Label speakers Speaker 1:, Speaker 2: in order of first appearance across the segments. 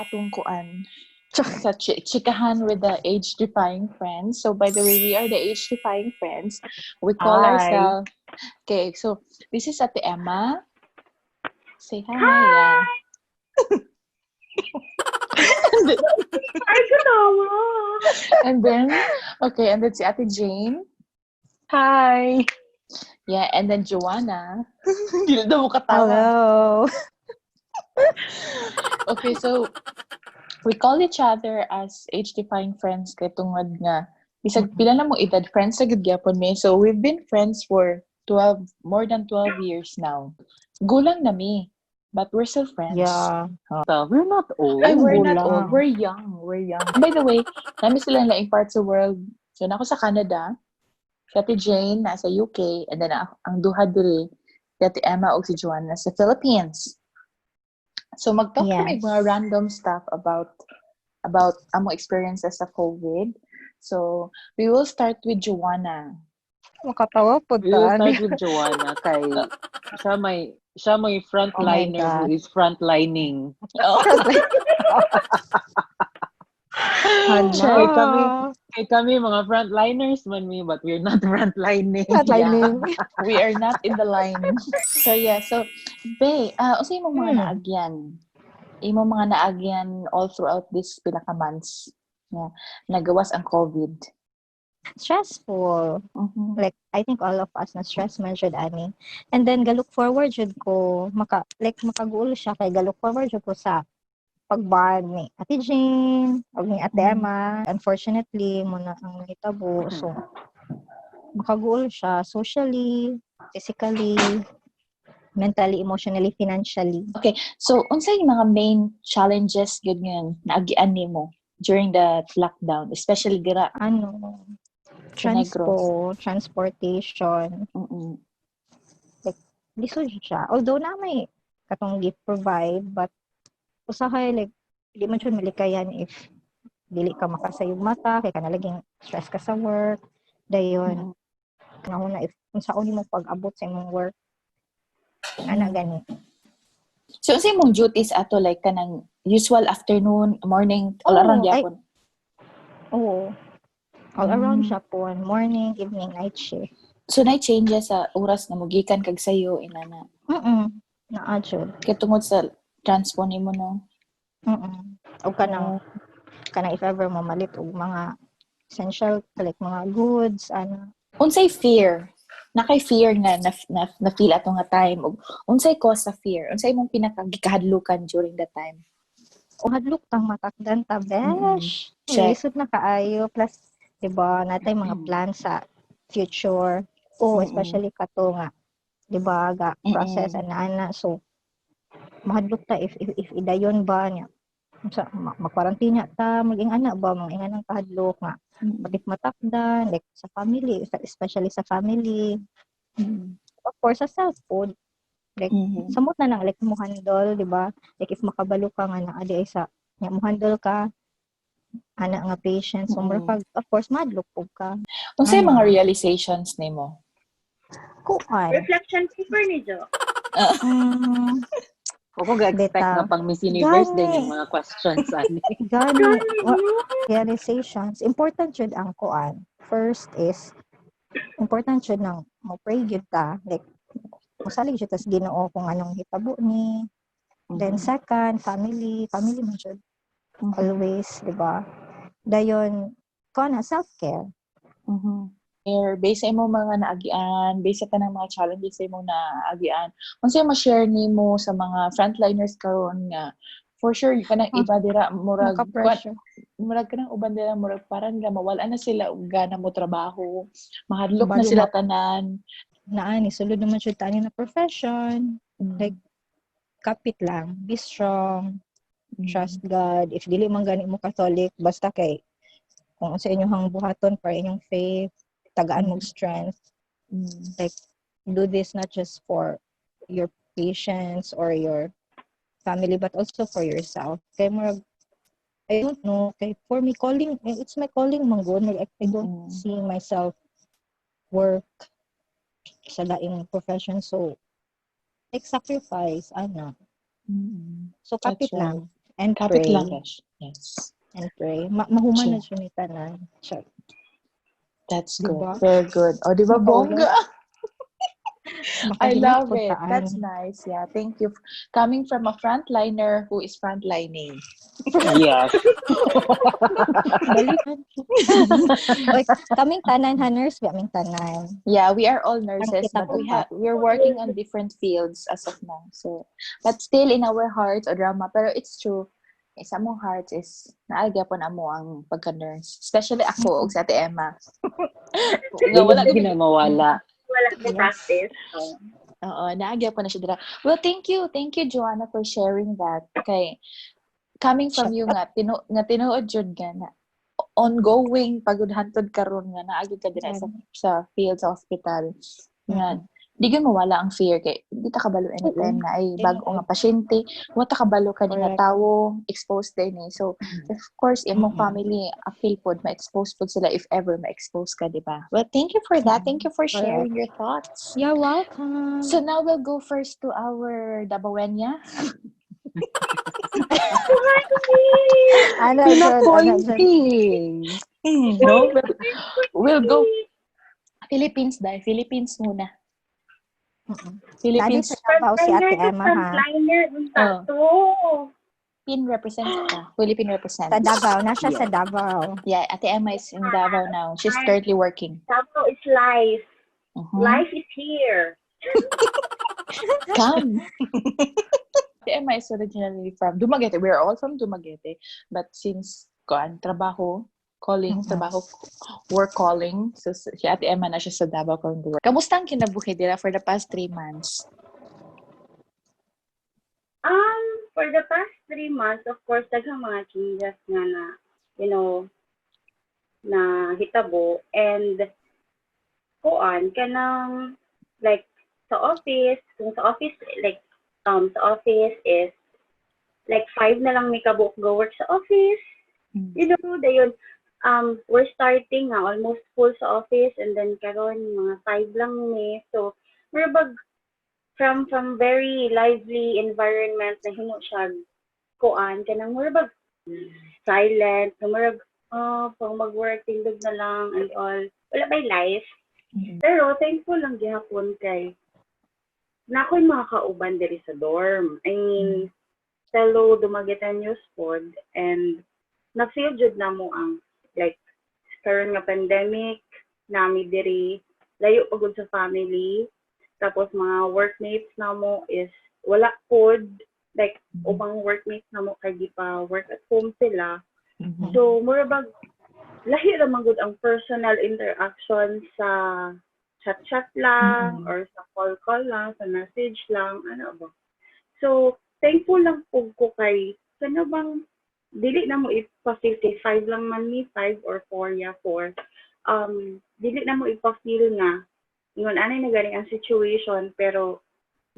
Speaker 1: atong kuan sa chikahan with the age-defying friends. So by the way, we are the age-defying friends. We call ourselves. Okay, so this is Ate Emma. Say hi. Yeah.
Speaker 2: Ay, ganawa!
Speaker 1: And then si Ate Jane.
Speaker 3: Hi!
Speaker 1: Yeah, and then Joanna. Hindi na daw mo katawa.
Speaker 4: Hello.
Speaker 1: Okay, so we call each other as age-defying friends kay tungod nga bisag pila na mo edad friends sa gud gyapon mi. So we've been friends for more than 12 years now. Gulang na mi, but we're still friends.
Speaker 4: Yeah.
Speaker 3: We're not old.
Speaker 1: Ay, we're not
Speaker 4: gulang.
Speaker 1: old. We're young. By the way, nami sila laing parts sa world. So nako sa Canada, si Ate Jane nasa UK, and then ang duha diri, si Ate Emma o si Joanna sa Philippines. So mag-talk kami
Speaker 4: Yes.
Speaker 1: mga random stuff about amo experiences sa COVID. So we will start with Joanna.
Speaker 4: Makatawa po
Speaker 3: We will
Speaker 4: ta.
Speaker 3: start with Joanna kay siya may frontliner
Speaker 4: Oh my
Speaker 3: who
Speaker 4: God.
Speaker 3: is frontlining.
Speaker 1: Oh,
Speaker 3: Kay kami mga frontliners man mi, but we're not frontlining.
Speaker 4: Frontlining.
Speaker 1: we are not in the line. So yeah, so Be, usa imong mga naagyan. Imong mga naagyan all throughout this pila ka months. Yeah, nagawas ang COVID.
Speaker 4: Stressful.
Speaker 1: Mhm.
Speaker 4: Like, I think all of us na stress man jud ani. And then galook forward jud ko makaguol siya kay galook forward jud ko sa pagband ni Ate Jane o ni Ate Emma. Unfortunately, muna ang nahitabo. So, makaguol siya socially, physically, mentally, emotionally, financially.
Speaker 1: Okay, so unsay mga main challenges gyud ngayon naagian nimo during the lockdown, especially gira Sa
Speaker 4: Transportation,
Speaker 1: mm
Speaker 4: lisod siya. Although na may katong gift provide, but usahay like di man siya malikayan if dili ka makasayog mata kay kanalaging stress ka sa work dayon kanahuna if unsaon nimo pag-abot sa imong work ana gani.
Speaker 1: So unsay imong duties ato like kanang usual afternoon, morning, all around gyapon?
Speaker 4: Oo. All around siya po, morning, evening, night shift.
Speaker 1: So na changes sa oras na mugikan kag sayo inana.
Speaker 4: Naa jud.
Speaker 1: Kay tungod sa transpo nimo no.
Speaker 4: O kanang if ever mamalit og mga essential like mga goods
Speaker 1: Unsay fear? Nakay fear nga na feel ato nga time ug unsay cause sa fear? Unsay imong pinakagikahadlukan during that time?
Speaker 4: o hadlok tang matakdan ta besh.
Speaker 1: Check.
Speaker 4: Lisod na kaayo plus diba natay mga plans sa future especially kato nga diba ga process ana so mahadlok ta if idayon ba niya sa makwarantina ta maging ana ba mangingan ang kahadlok nga patik matakdan like sa family especially sa family of course sa self food like samot na lang like mo handle diba like if makabalo ka nga naa di ay sa nga mo handle ka ana nga patient so pag of course madlok pug ka.
Speaker 1: Unsay mga realizations nimo?
Speaker 4: Kuan
Speaker 2: Reflection paper ni Jo.
Speaker 3: Ako ga-expect
Speaker 4: Beta.
Speaker 3: na pang Miss Universe
Speaker 4: Gani.
Speaker 3: din yung mga questions ani.
Speaker 4: gani realizations important jud ang kuan. First is important jud nang mo pray jud ta like mosalig jud tas Ginoo kung anong hitabo ni. Then second, family man jud. Always, di ba? Dayon kana self-care.
Speaker 1: Based sa imong mga naagian, based sa tanang mga challenges sa imong naagian, unsay ma-share nimo sa mga frontliners karon nga for sure kanang iba dira murag kanang uban dira murag parang nga mawala na sila og gana mo trabaho, mahadlok na sila tanan.
Speaker 4: Naani sulod naman jud tani na profession. Like kapit lang, be strong, trust God. If dili man gani mo Catholic, basta kay kung sa inyong buhaton para inyong faith, tagaan mong strength. Like do this not just for your patients or your family but also for yourself. Kay murag I don't know, kay for me calling, it's my calling manggod. I don't see myself work sa laing profession so like sacrifice ana. So kapit lang. And
Speaker 1: Kapit
Speaker 4: pray.
Speaker 1: lang, Resh. Yes.
Speaker 4: And pray. Mahuman na
Speaker 1: Sure.
Speaker 4: siya ni tanan. Sure.
Speaker 1: That's good.
Speaker 4: Diba?
Speaker 1: Very good. O, di ba,
Speaker 4: Mahulog.
Speaker 1: bongga? I
Speaker 4: Makahilig
Speaker 1: love
Speaker 4: po
Speaker 1: it.
Speaker 4: taan.
Speaker 1: That's nice. Yeah, thank you. Coming from a frontliner who is frontlining.
Speaker 3: Yes.
Speaker 4: Balikan. Oy, kaming tanan ha nurse, kaming tanan.
Speaker 1: Yeah, we are all nurses,
Speaker 4: kita
Speaker 1: but
Speaker 4: ko pa.
Speaker 1: we're working on different fields as of now. So, but still in our hearts o drama. Pero it's true. Sa mong hearts is naagya po na mo ang pagka-nurse. Especially ako, og sa Ate Emma. Nga wala
Speaker 3: Hindi na mawala.
Speaker 2: Wala sa
Speaker 1: Yes.
Speaker 2: practice. So,
Speaker 1: Oo, naagya po na siya dira. Well, thank you, Joanna, for sharing that. Okay. Coming from you nga, tinuod jud nga na ongoing pagudhantod karon nga naagi ka dira sa field sa hospital. Nga di gyud mawala ang fear kay di ta kabalo anytime na ay bag-o nga pasyente, wa ta kabalo ka nga tawo exposed din eh. So of course imong family appeal pod ma-expose pod sila if ever ma-expose ka, di ba? Well, thank you for that. Thank you for sharing your thoughts.
Speaker 4: You're welcome.
Speaker 1: So now we'll go first to our Dabawenya.
Speaker 4: Ano dyan?
Speaker 3: Pinappointing.
Speaker 1: No, we'll go Philippines dahil. Philippines muna.
Speaker 4: Lagi
Speaker 1: Philippines
Speaker 4: sa Davao si Ate Emma ha.
Speaker 2: frontliner, to.
Speaker 1: Philippine represents ka. Philippine represents.
Speaker 4: Sa Davao. Nasa sa Davao.
Speaker 1: Yeah, Ate Emma is in Davao now. She's currently working.
Speaker 2: Davao is life.
Speaker 1: Mhm.
Speaker 2: Life is here.
Speaker 1: Come. Ate Emma is originally from Dumaguete. We're all from Dumaguete. But since trabaho, work calling. So, si Ate Emma na siya sa Davao kung work. Kamusta ang kinabuhi nila for the past 3 months?
Speaker 2: For the past 3 months, of course, daghang mga changes nga na, na hitabo. And, kanang, like, sa office is, like, 5 na lang may kabuok go work sa office. Dayon, we're starting na almost full sa office and then karon mga 5 lang may. So, marabag from very lively environment na himo siya kanang marabag silent, marabag pang mag-work tindog na lang and all. Wala by life. Pero thankful lang gihapon kay na ako'y mga kauban diri sa dorm. I mean, fellow Dumagueteños pod and na-feel jud na mo ang like karon nga pandemic nami diri layo pagod sa family tapos mga workmates na mo is wala pod like ubang workmates na mo kay di pa work at home sila. So murabag lahi ra man gud ang personal interaction sa chat lang or sa call lang, sa message lang, ano ba. So thankful lang po ko kay sana bang dili na mo ipa-feel kay 5 lang man ni 5 or 4 dili na mo ipa-feel nga ingon anay na galing ang situation pero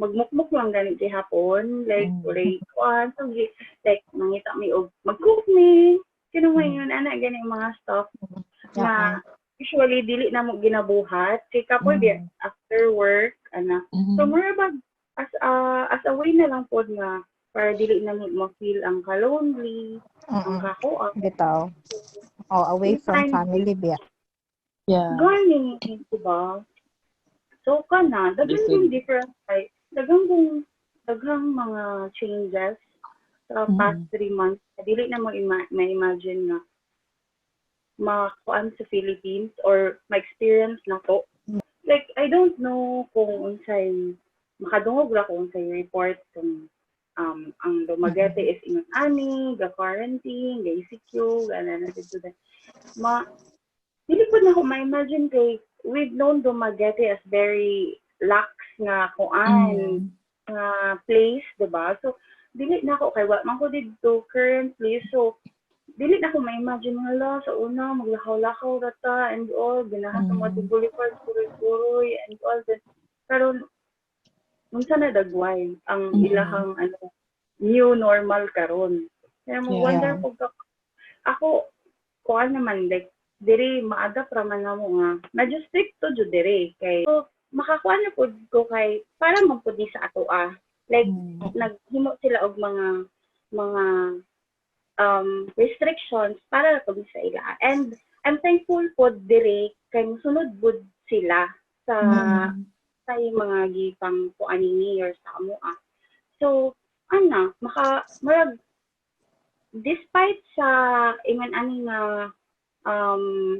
Speaker 2: magmukmuk lang ganit hapon like so like mangita mi og mag-cook me kino mo yun ana gani mga stuff na usually dili na mo ginabuhat kay kapoy after work ana so marabag as a way na lang pod nga para dili na mo feel ang ka-lonely ang kakuha
Speaker 4: Bitaw. Away from family biya.
Speaker 1: Yeah.
Speaker 2: Gani, diba? So, daghang different type, daghang mga changes sa past 3 months. Dili na mo ma-imagine nga makuan sa Philippines or ma-experience na ko. Like, I don't know kung unsay, makadungog ra kung unsay report kung ang Dumaguete is ingon ani, ga-quarantine, ga-ECQ, gana na dito. Dili po na ko ma-imagine kay we've known Dumaguete as very lax nga kuan nga place, diba? So, dili na ko kay wa man ko dito currently. So, dili na ko ma-imagine nga sa una maglakaw-lakaw rata and all ginahan sa mga tigulikod kuroy and all that. Karon unsa na dagway ang ilahang new normal karon. Kaya mo wonder po ako kuan naman like diri maadapt ra man na mo nga na-just strict to jud diri kay so makakuha na pud ko kay para man pud sa ato like naghimo sila og mga restrictions para lang pud sa ila. And I'm thankful po dire kay sunod bud sila sa sa mga gipang kuan ni year sa amo. So marag despite sa ingon ani nga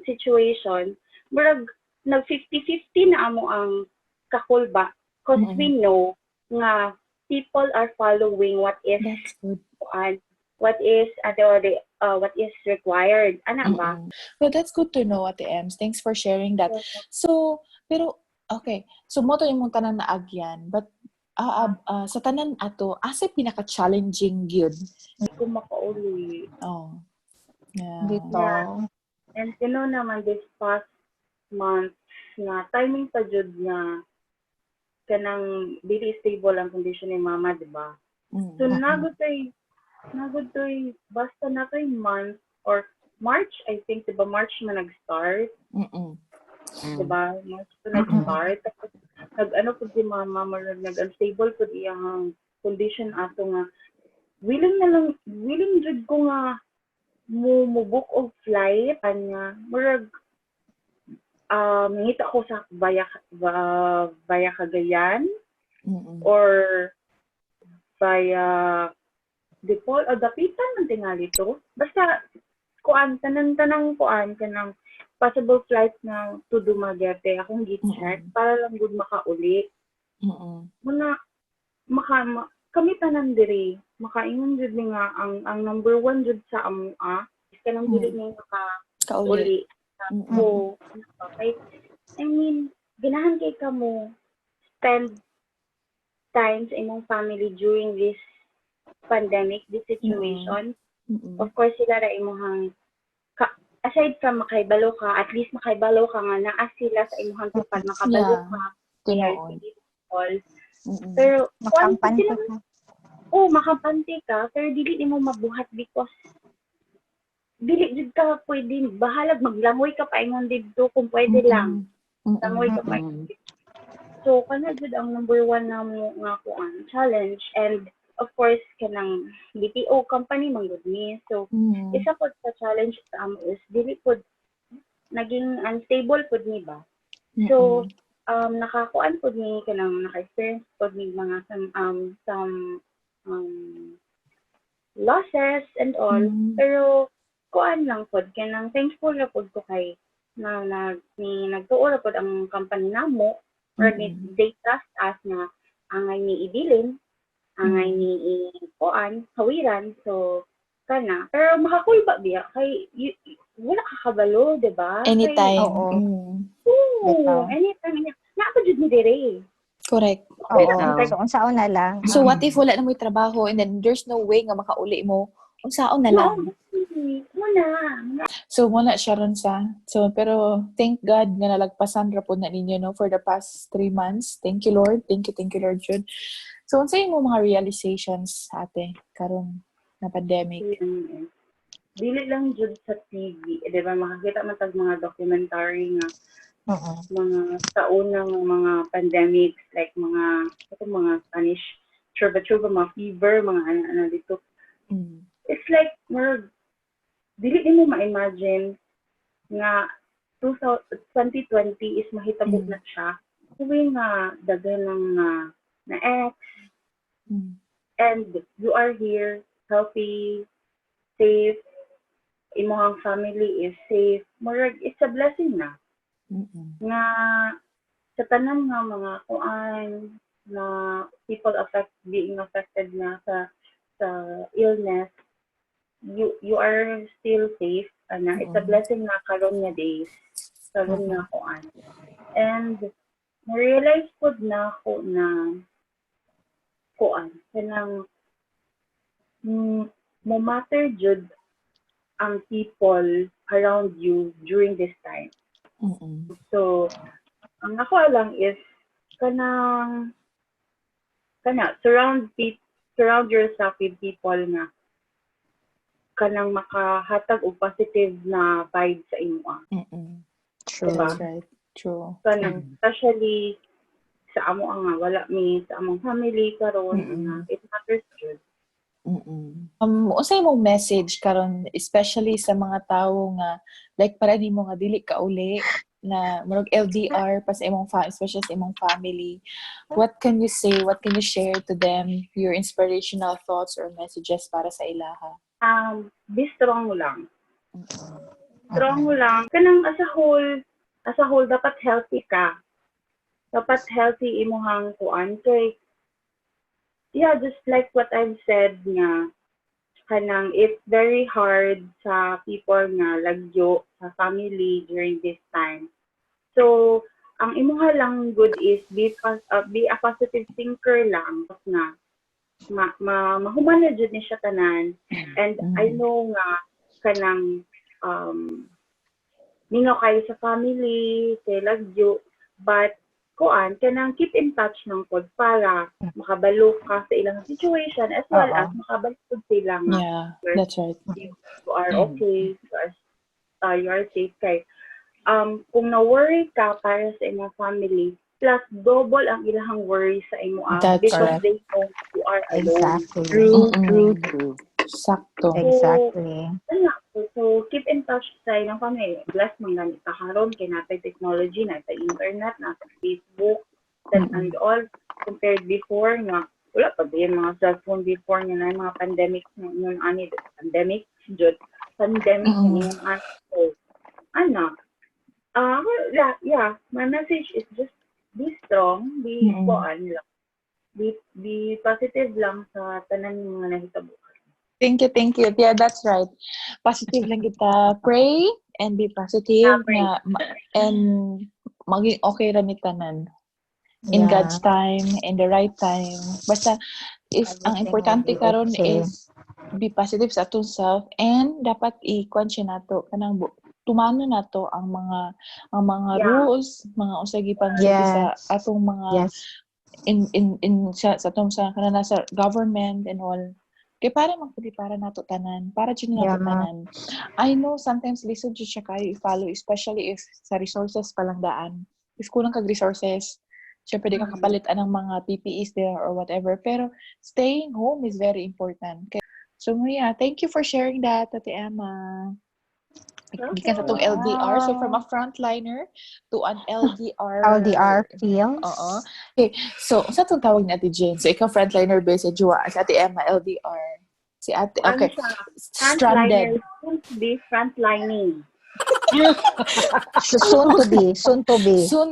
Speaker 2: situation, murag nag 50-50 na amo ang kakulba because we know nga people are following what is
Speaker 1: That's good.
Speaker 2: what is required. Ana ba?
Speaker 1: Well, that's good to know, Ate Ems. Thanks for sharing that. So, pero, okay. So, mo to yung tanan na agyan. But, sa tanan ato, asa pinaka-challenging gyud?
Speaker 2: Hindi ko makauli.
Speaker 1: Oh. Yeah.
Speaker 4: Dito.
Speaker 2: Yeah. And naman this past month nga timing pa jud nga kanang dili stable ang condition ni mama, di ba? So nagotoy basta na kay month or March, I think, di ba March man nag-start? Di ba? March pa nag-start. Tapos nag-ano po si mama, nag-unstable po iyang condition ato nga willing jud ko nga mo book of flight kanya murag ngita ko sa via Cagayan or via Dipol o Dapitan man tingali to basta kuan tanang kuan kanang possible flight na to Dumaguete akong gi-check para lang gud makauli muna kami tanan diri makaingon jud ni nga ang number 1 jud sa amo is kanang dili ni makauli mo okay I mean ganahan kay kamo spend time sa imong family during this pandemic this situation of course sila ra imong aside from makaibalo ka at least makaibalo ka nga naa sila sa imong tupad makabalo ka pero
Speaker 4: Makampante ka.
Speaker 2: makampante ka pero dili nimo mabuhat because dili jud ka pwede bahalag maglangoy ka paingon didto kung pwede lang langoy ka pa so kana jud ang number 1 namo nga kuan challenge and of course kanang BPO company manggod ni so isa pod sa challenge is dili pod naging unstable pod ni ba so nakakuan pod ni kanang naka-experience pod ni mga some losses and all pero kuan lang pod kanang thankful ra pod ko kay na nagtuo ra pod ang company namo or they trust us na angay ni ibilin angay ni kuan hawiran so kana pero makakulba biya kay wala ka kabalo di ba
Speaker 1: anytime
Speaker 2: anytime na pa jud ni dire
Speaker 1: correct
Speaker 4: So unsaon na lang.
Speaker 1: so what if wala na mo trabaho and then there's no way nga makauli mo unsaon na lang so wala siya ron sa so pero thank God nga nalagpasan ra pod na ninyo no for the past 3 months thank you Lord Lord jud so unsay mo mga realizations ate karon na pandemic
Speaker 2: dili lang jud sa TV di ba makakita man tag mga documentary nga mga taunang mga pandemics like mga Spanish churba mga fever mga ano dito it's like more dili mo ma-imagine nga 2020 is mahitabo na siya kuwi nga daghan ng na ex and you are here healthy safe imong family is safe more it's a blessing na nga sa tanan nga mga kuan na people being affected na sa illness you are still safe ana it's a blessing na karon nga days karon nga kuan and realize pod na ako na kuan kanang mo matter jud ang people around you during this time so ang ako lang is kana surround yourself with people nga kanang makahatag og positive na vibe sa imo.
Speaker 1: True,
Speaker 2: diba?
Speaker 1: that's right. True.
Speaker 2: Kanang especially sa amo nga wala mi sa among family karon nga it matters jud.
Speaker 1: Unsay mong message karon especially sa mga tawo nga like para di mo nga dili ka uli na murag LDR pa sa imong especially sa imong family. What can you say? What can you share to them? Your inspirational thoughts or messages para sa ilaha?
Speaker 2: Be strong lang. Strong lang. Kanang as a whole dapat healthy ka. Dapat healthy imuhang kuan kay just like what I've said nga kanang it's very hard sa people nga lagyo sa family during this time. So, ang imuha lang good is be a positive thinker lang na mahuman na jud ni siya tanan. And I know nga kanang ningaw kayo sa family, kay lagyo, but kuan kanang keep in touch ng pod para makabalo ka sa ilang situation as well as makabalo sila nga.
Speaker 1: Yeah, that's right.
Speaker 2: You are okay, you are safe kay kung na-worry ka para sa imong family, plus double ang ilahang worry sa imo
Speaker 1: That's
Speaker 2: because
Speaker 1: correct.
Speaker 2: they know you are alone.
Speaker 4: Exactly.
Speaker 3: True.
Speaker 1: Sakto.
Speaker 4: Exactly.
Speaker 2: So keep in touch sa ilang family. Bless mo nga nita karon kay natay technology, natay internet, natay Facebook, and all compared before nga wala pa din mga cellphone before nga na mga pandemic yung pandemic jud pandemic yung my message is just be strong, be kuan lang. Be positive lang sa tanan ng mga nahitabo.
Speaker 1: Thank you. Yeah, that's right. Positive lang kita. Pray and be positive and maging okay ra ni tanan. In God's time, in the right time. Basta if ang
Speaker 4: Everything
Speaker 1: importante
Speaker 4: will be
Speaker 1: karon
Speaker 4: okay.
Speaker 1: is be positive sa atong self and dapat i-kuan siya nato kanang tumano nato ang mga rules, mga usagi pang sa atong mga in sa atong sa kanang sa government and all. Kaya para nato tanan, para dyan nato tanan. I know sometimes lisod dyan siya kayo i-follow, especially if sa resources palang daan. If kulang kag resources, syempre di ka kapalitan ng mga PPEs there or whatever. Pero staying home is very important. So yeah, thank you for sharing that, Ate Emma. Gikan sa itong LDR. So, from a frontliner to an
Speaker 4: LDR field.
Speaker 1: Okay. So, sa itong tawag ni Ate Jane? So, ikaw frontliner based sa Jua. Si Ate Emma, LDR. Si Ate, okay. Stranded.
Speaker 2: Soon to be frontlining.
Speaker 4: Soon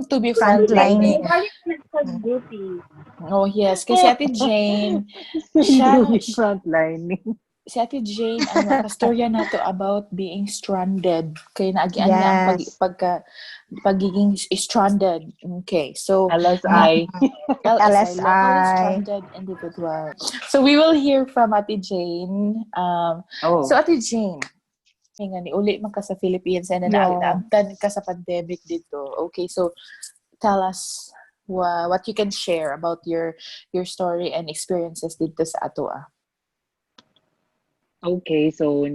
Speaker 4: to be frontlining.
Speaker 1: Oh, yes. Kasi Ate Jane,
Speaker 3: frontlining.
Speaker 1: Si Ate Jane, kastorya na to about being stranded. Kaya naagian niya ang pagiging stranded. Okay, so
Speaker 3: LSI.
Speaker 1: Locally stranded individual. So we will hear from Ate Jane. So Ate Jane, nga ni uli man ka sa Philippines and naagtan ka sa pandemic dito. Okay, so tell us what you can share about your story and experiences dito sa ato.
Speaker 3: Okay, so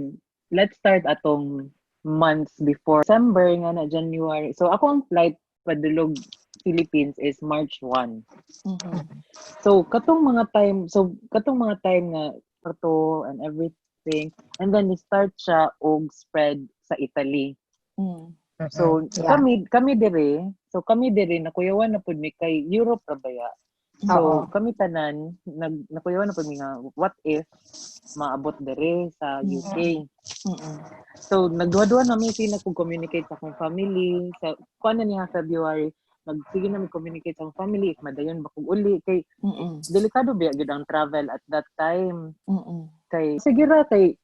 Speaker 3: let's start atong months before December nga na January. So akong flight padulog Philippines is March 1. So katong mga time nga kato and everything, and then start siya og spread sa Italy. So kami dire nakuyawan na pud mi kay Europe ra baya. So kami tanan nakuyawan na pud mi nga what if maabot dire sa UK. So nagduwa-duwa na mi nag-communicate sa akong family sa kuan na niya February. Sige na mi-communicate sa akong family if madayon ba kog uli kay delikado ba gyud ang travel at that time. Kay sige ra kay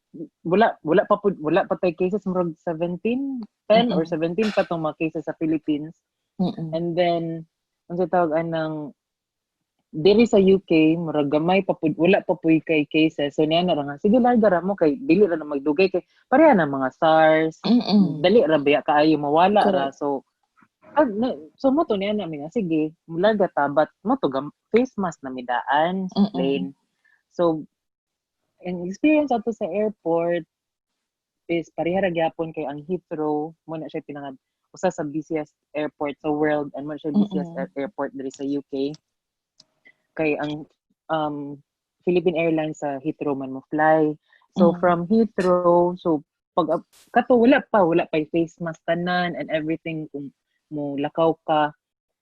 Speaker 3: wala pa tay cases murag 10 or 17 pa tong mga cases sa Philippines. And then unsa tawag anang diri sa UK murag gamay pa pud wala pa puy kay cases, so niya na nga sige larga ra mo kay dili ra na magdugay kay pareha na mga SARS. Dali ra biya kaayo mawala ra. So mo to niya na nga sige mulaga ta but mo to face mask na midaan plane. So ang experience ato sa airport is pareha ra gyapon kay ang Heathrow mo na siya pinangad usa sa busiest airport sa world and mo siya busiest airport diri sa UK. Kay ang Philippine Airlines sa Heathrow man mo fly. So from Heathrow, so pag kato wala pa face mask tanan and everything kung mo lakaw ka.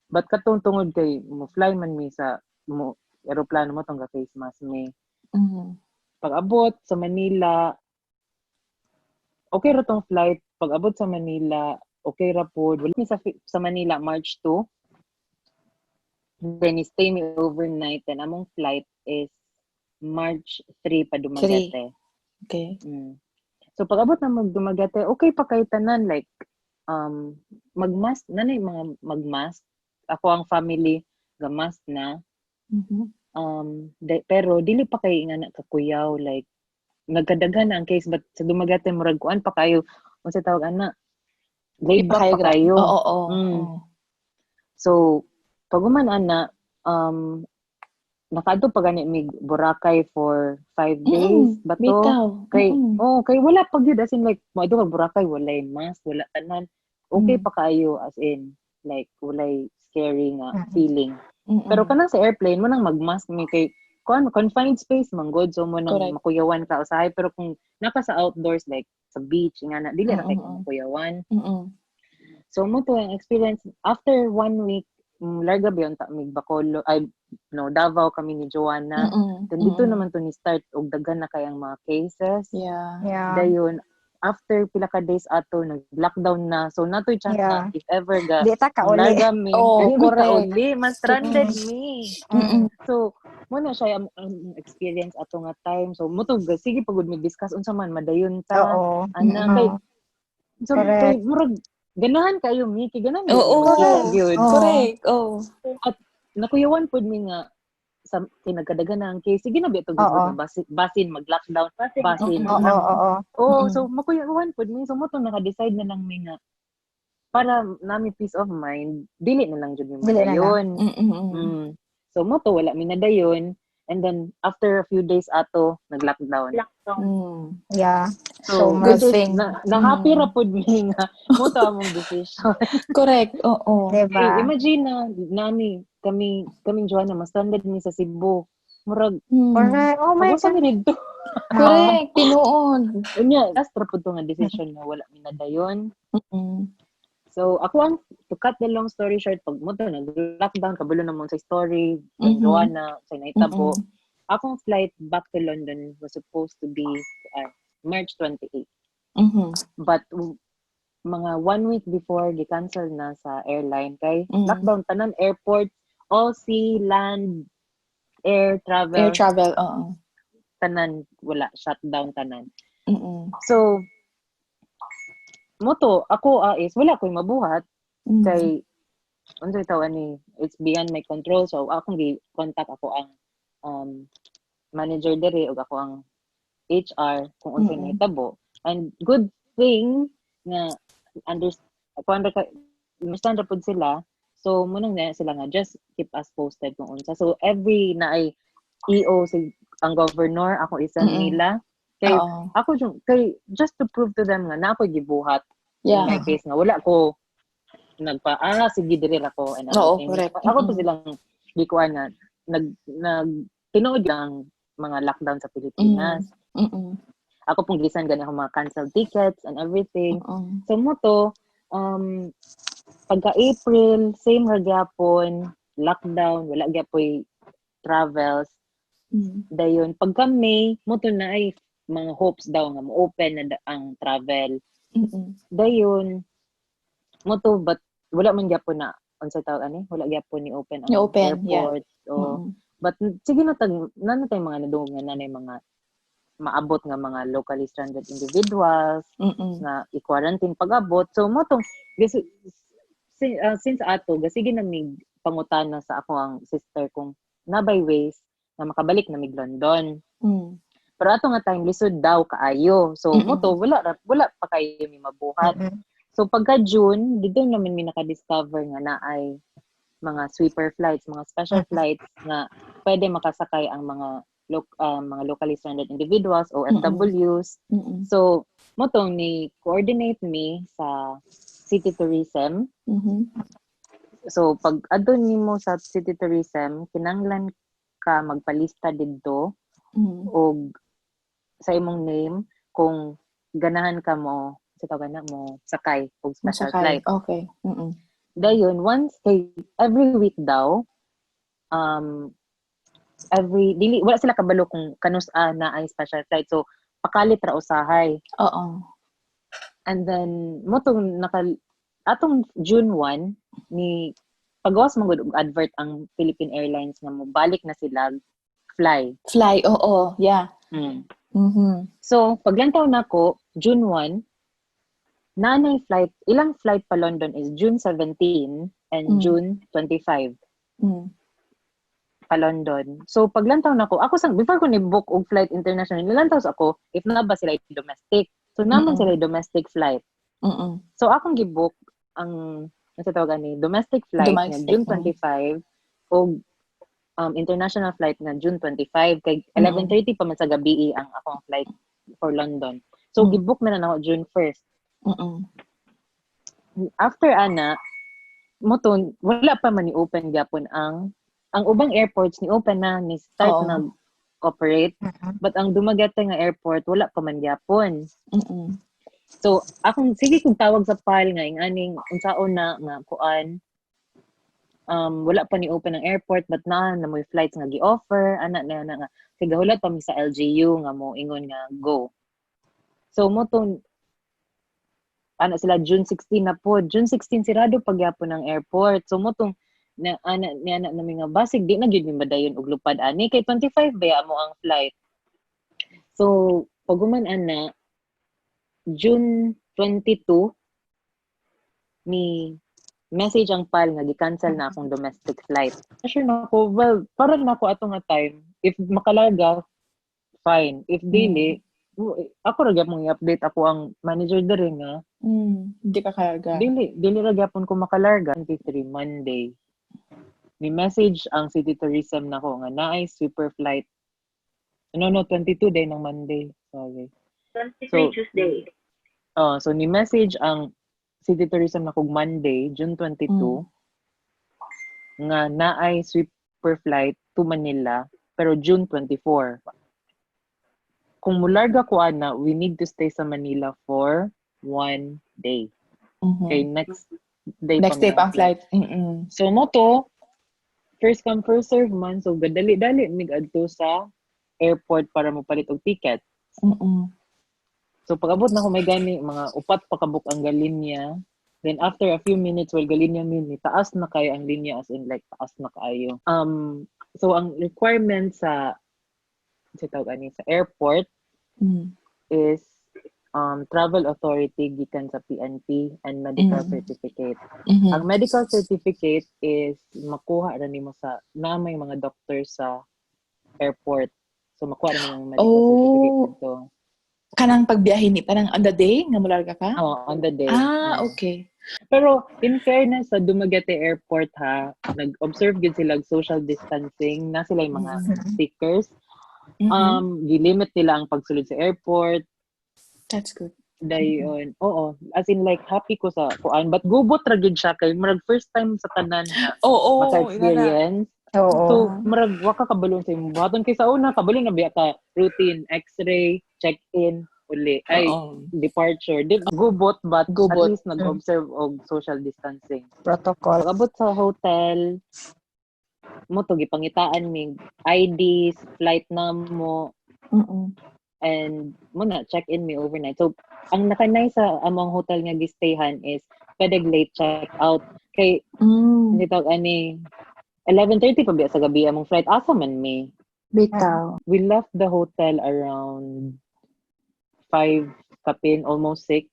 Speaker 3: But katong tungod kay mo fly man mi sa mo eroplano mo tong face mask mi. Pag abot sa Manila, okay ra tong flight. Pag abot sa Manila, okay ra pod. Wala mi sa Manila March 2. Then stay me overnight and among flight is March 3 pa Dumaguete.
Speaker 1: Okay.
Speaker 3: So pag abot na Dumaguete, okay pa kay tanan like magmask nanay mga magmask. Ako ang family gamask na. Pero dili pa kay nga nakakuyaw like nagkadaghan na ang case but sa Dumaguete murag kuan pa kayo unsa tawag ana laid back pa kayo.
Speaker 1: Oo.
Speaker 3: So pag human ana nakaadto pa gani mig Boracay for 5 days ba to?
Speaker 1: Bitaw.
Speaker 3: Kay kay wala pa gyud as in like mo adto kag Boracay walay mask, wala tanan. Okay pa kayo as in like walay scary nga feeling. Pero kanang sa airplane mo nang magmask mi kay confined space man god so mo nang makuyawan ka usahay pero kung naka sa outdoors like sa beach nga na dili ra kay makuyawan. So mo to ang experience after 1 week larga ba yun mig Bacolod Davao kami ni Joanna. Then dito naman to ni start og daghan na kayang mga cases.
Speaker 1: Yeah.
Speaker 3: Dayon after pila ka days ato nag-lockdown na. So natoy chance na if ever ga
Speaker 4: Di ta ka uli.
Speaker 3: larga mi. Di
Speaker 1: correct.
Speaker 3: ka uli, mas stranded me. So mo na siya ang experience ato nga time. So mo to sige pagud mi discuss unsa man madayon ta. Ana kay so kay murag ganahan kayo Miki ganahan
Speaker 1: Correct.
Speaker 3: At nakuyawan pod mi nga sa kinagkadagan ang case sige na bito gud basin mag-lockdown basin so makuyawan pod mi so mo to naka-decide na lang mi nga para nami peace of mind dili na lang jud mi madayon so mo to wala mi nadayon and then after a few days ato nag-lockdown.
Speaker 4: Yeah.
Speaker 1: So good thing
Speaker 3: na happy ra pod mi nga mo to among decision.
Speaker 1: Correct. Oo.
Speaker 4: Diba?
Speaker 3: Imagine na kaming Joanna mas standard mi sa Cebu. Murag
Speaker 4: Correct. Oh my
Speaker 3: sa
Speaker 4: God.
Speaker 3: mi dito.
Speaker 1: Correct. Tinuod.
Speaker 3: Unya last ra pod to nga decision nga wala mi nadayon. So ako ang to cut the long story short pag mo to nag-lockdown kabalo na mo sa story Joanna sa naitabo. Akong flight back to London was supposed to be March 28. But mga 1 week before gi-cancel na sa airline kay lockdown tanan airport all sea land air travel tanan wala shutdown tanan. So moto ako is wala ko'y mabuhat kay unsa tawag ni it's beyond my control so akong gi-contact ako ang manager dere ug ako ang HR kung unsa nahitabo and good thing nga understand pod sila so munang na sila nga just keep us posted kung unsa so every na ay EO ang governor ako isa nila kay ako kay just to prove to them nga na ako gibuhat in my case nga wala ko sige diri ako and ako pa silang gikuan nga tinuod lang mga lockdown sa Pilipinas. Ako pong gisan gani ako mga canceled tickets and everything. So mo to pagka April same ra gyapon lockdown wala gyapoy travels. Dayon pagka May mo to na ay mga hopes daw nga mo-open na ang travel. Dayon mo to but wala man gyapon na unsa tawag ani wala gyapon ni open ang airport but sige na nanay mga nadungan nanay mga maabot nga mga locally stranded individuals nga i-quarantine pag-abot so mo tong since ato sige na mig pangutana sa ako ang sister kung nabay ways na makabalik na mig London. Pero ato nga time lisod daw kaayo. So mo to wala pa kayo mi mabuhat. So pagka June, dito naman mi naka-discover nga naay mga sweeper flights, mga special flights nga pwede makasakay ang mga locally stranded individuals o OFWs. So mo to ni coordinate me sa city tourism. So pag adto nimo sa city tourism, kinahanglan ka magpalista didto og sa imong name kung ganahan ka mo sakay og special
Speaker 1: Masakay.
Speaker 3: flight.
Speaker 1: Okay.
Speaker 3: Dayon once every week daw wala sila kabalo kung kanus na ay special flight, so pakalit ra usahay.
Speaker 1: Oo.
Speaker 3: And then mo tong atong June 1 ni pagawas man gud og advert ang Philippine Airlines nga mo balik na sila fly.
Speaker 1: Oo, yeah.
Speaker 3: So paglantaw nako June 1 nanay flight, ilang flight pa London is June 17 and June 25 pa London. So paglantaw nako ako before ko ni book og flight international, nilantaw ako if na ba sila domestic. So naman sila domestic flight. So akong gibook ang tawag ni domestic flight nga June 25 o international flight nga June 25 kay 11:30 pa man sa gabi ang akong flight for London. So gibook na ako June 1st. After ana mo wala pa man ni open gyapon ang ubang airports ni open na ni start na operate, but ang Dumaguete nga airport wala pa man gyapon. So akong sige kung tawag sa PAL nga aning unsaon na nga kuan wala pa ni open ang airport but na may flights nga gi-offer ana na nga kay gahulat pa mi sa LGU nga mo ingon nga go. So mo tong sila June 16 na po. June 16 sirado pagyapon ang airport. So mo tong na nga basig di na gyud mi madayon og lupad ani kay 25 ba mo ang flight. So paguman ana June 22 ni message ang PAL nga gi-cancel na akong domestic flight. Sure na ako, well, para na ako ato nga time, if makalaga, fine. If dili, ako ra gyapon i-update ako ang manager diri nga.
Speaker 1: Hindi ka karga.
Speaker 3: Dili ra gyapon ko makalarga 23 Monday. Ni message ang City Tourism nako nga naay super flight. No, 22 day ng Monday. Sorry.
Speaker 2: 23 Tuesday.
Speaker 3: So ni message ang City Tourism na kog Monday, June 22, nga naay sweeper flight to Manila, pero June 24. Kung mularga ko ana, we need to stay sa Manila for 1 day. Okay, next day
Speaker 1: pang flight.
Speaker 3: So mo to, first come first serve man, so gadali-dali mig adto sa airport para mo palit og ticket. So pag-abot na ko may gani mga upat pa kabuk ang galinya. Then after a few minutes while galinya mini taas na kayo ang linya as in like taas na kayo. So ang requirement sa airport is travel authority gikan sa PNP and medical certificate. Ang medical certificate is makuha ra nimo sa may mga doctor sa airport. So makuha ra nimo ang medical certificate dito.
Speaker 1: Kanang pagbiyahe ni tanang on the day nga mularga ka?
Speaker 3: On the day.
Speaker 1: Okay.
Speaker 3: Pero in fairness sa Dumaguete Airport nag-observe gid sila social distancing, na sila yung mga stickers. Gilimit nila ang pagsulod sa airport.
Speaker 1: That's good.
Speaker 3: Dayon, as in like happy ko sa kuan, but gubot ra gid siya kay murag first time sa tanan na maka-experience. So murag wa ka kabalon sa imong buhaton kay sa una kabalo na biya ka routine, x-ray, check-in, uli departure. Gubot but at least nag-observe og social distancing.
Speaker 4: Protocol.
Speaker 3: Pag-abot sa hotel, mo to gipangitaan mig IDs, flight namo. And muna check-in me overnight. So ang nakanay sa among hotel nga gistayhan is pwede late check-out kay nitawag ani 11:30 pa biya sa gabi among flight asa man me.
Speaker 1: Bitaw.
Speaker 3: We left the hotel around 5 kapin, almost 6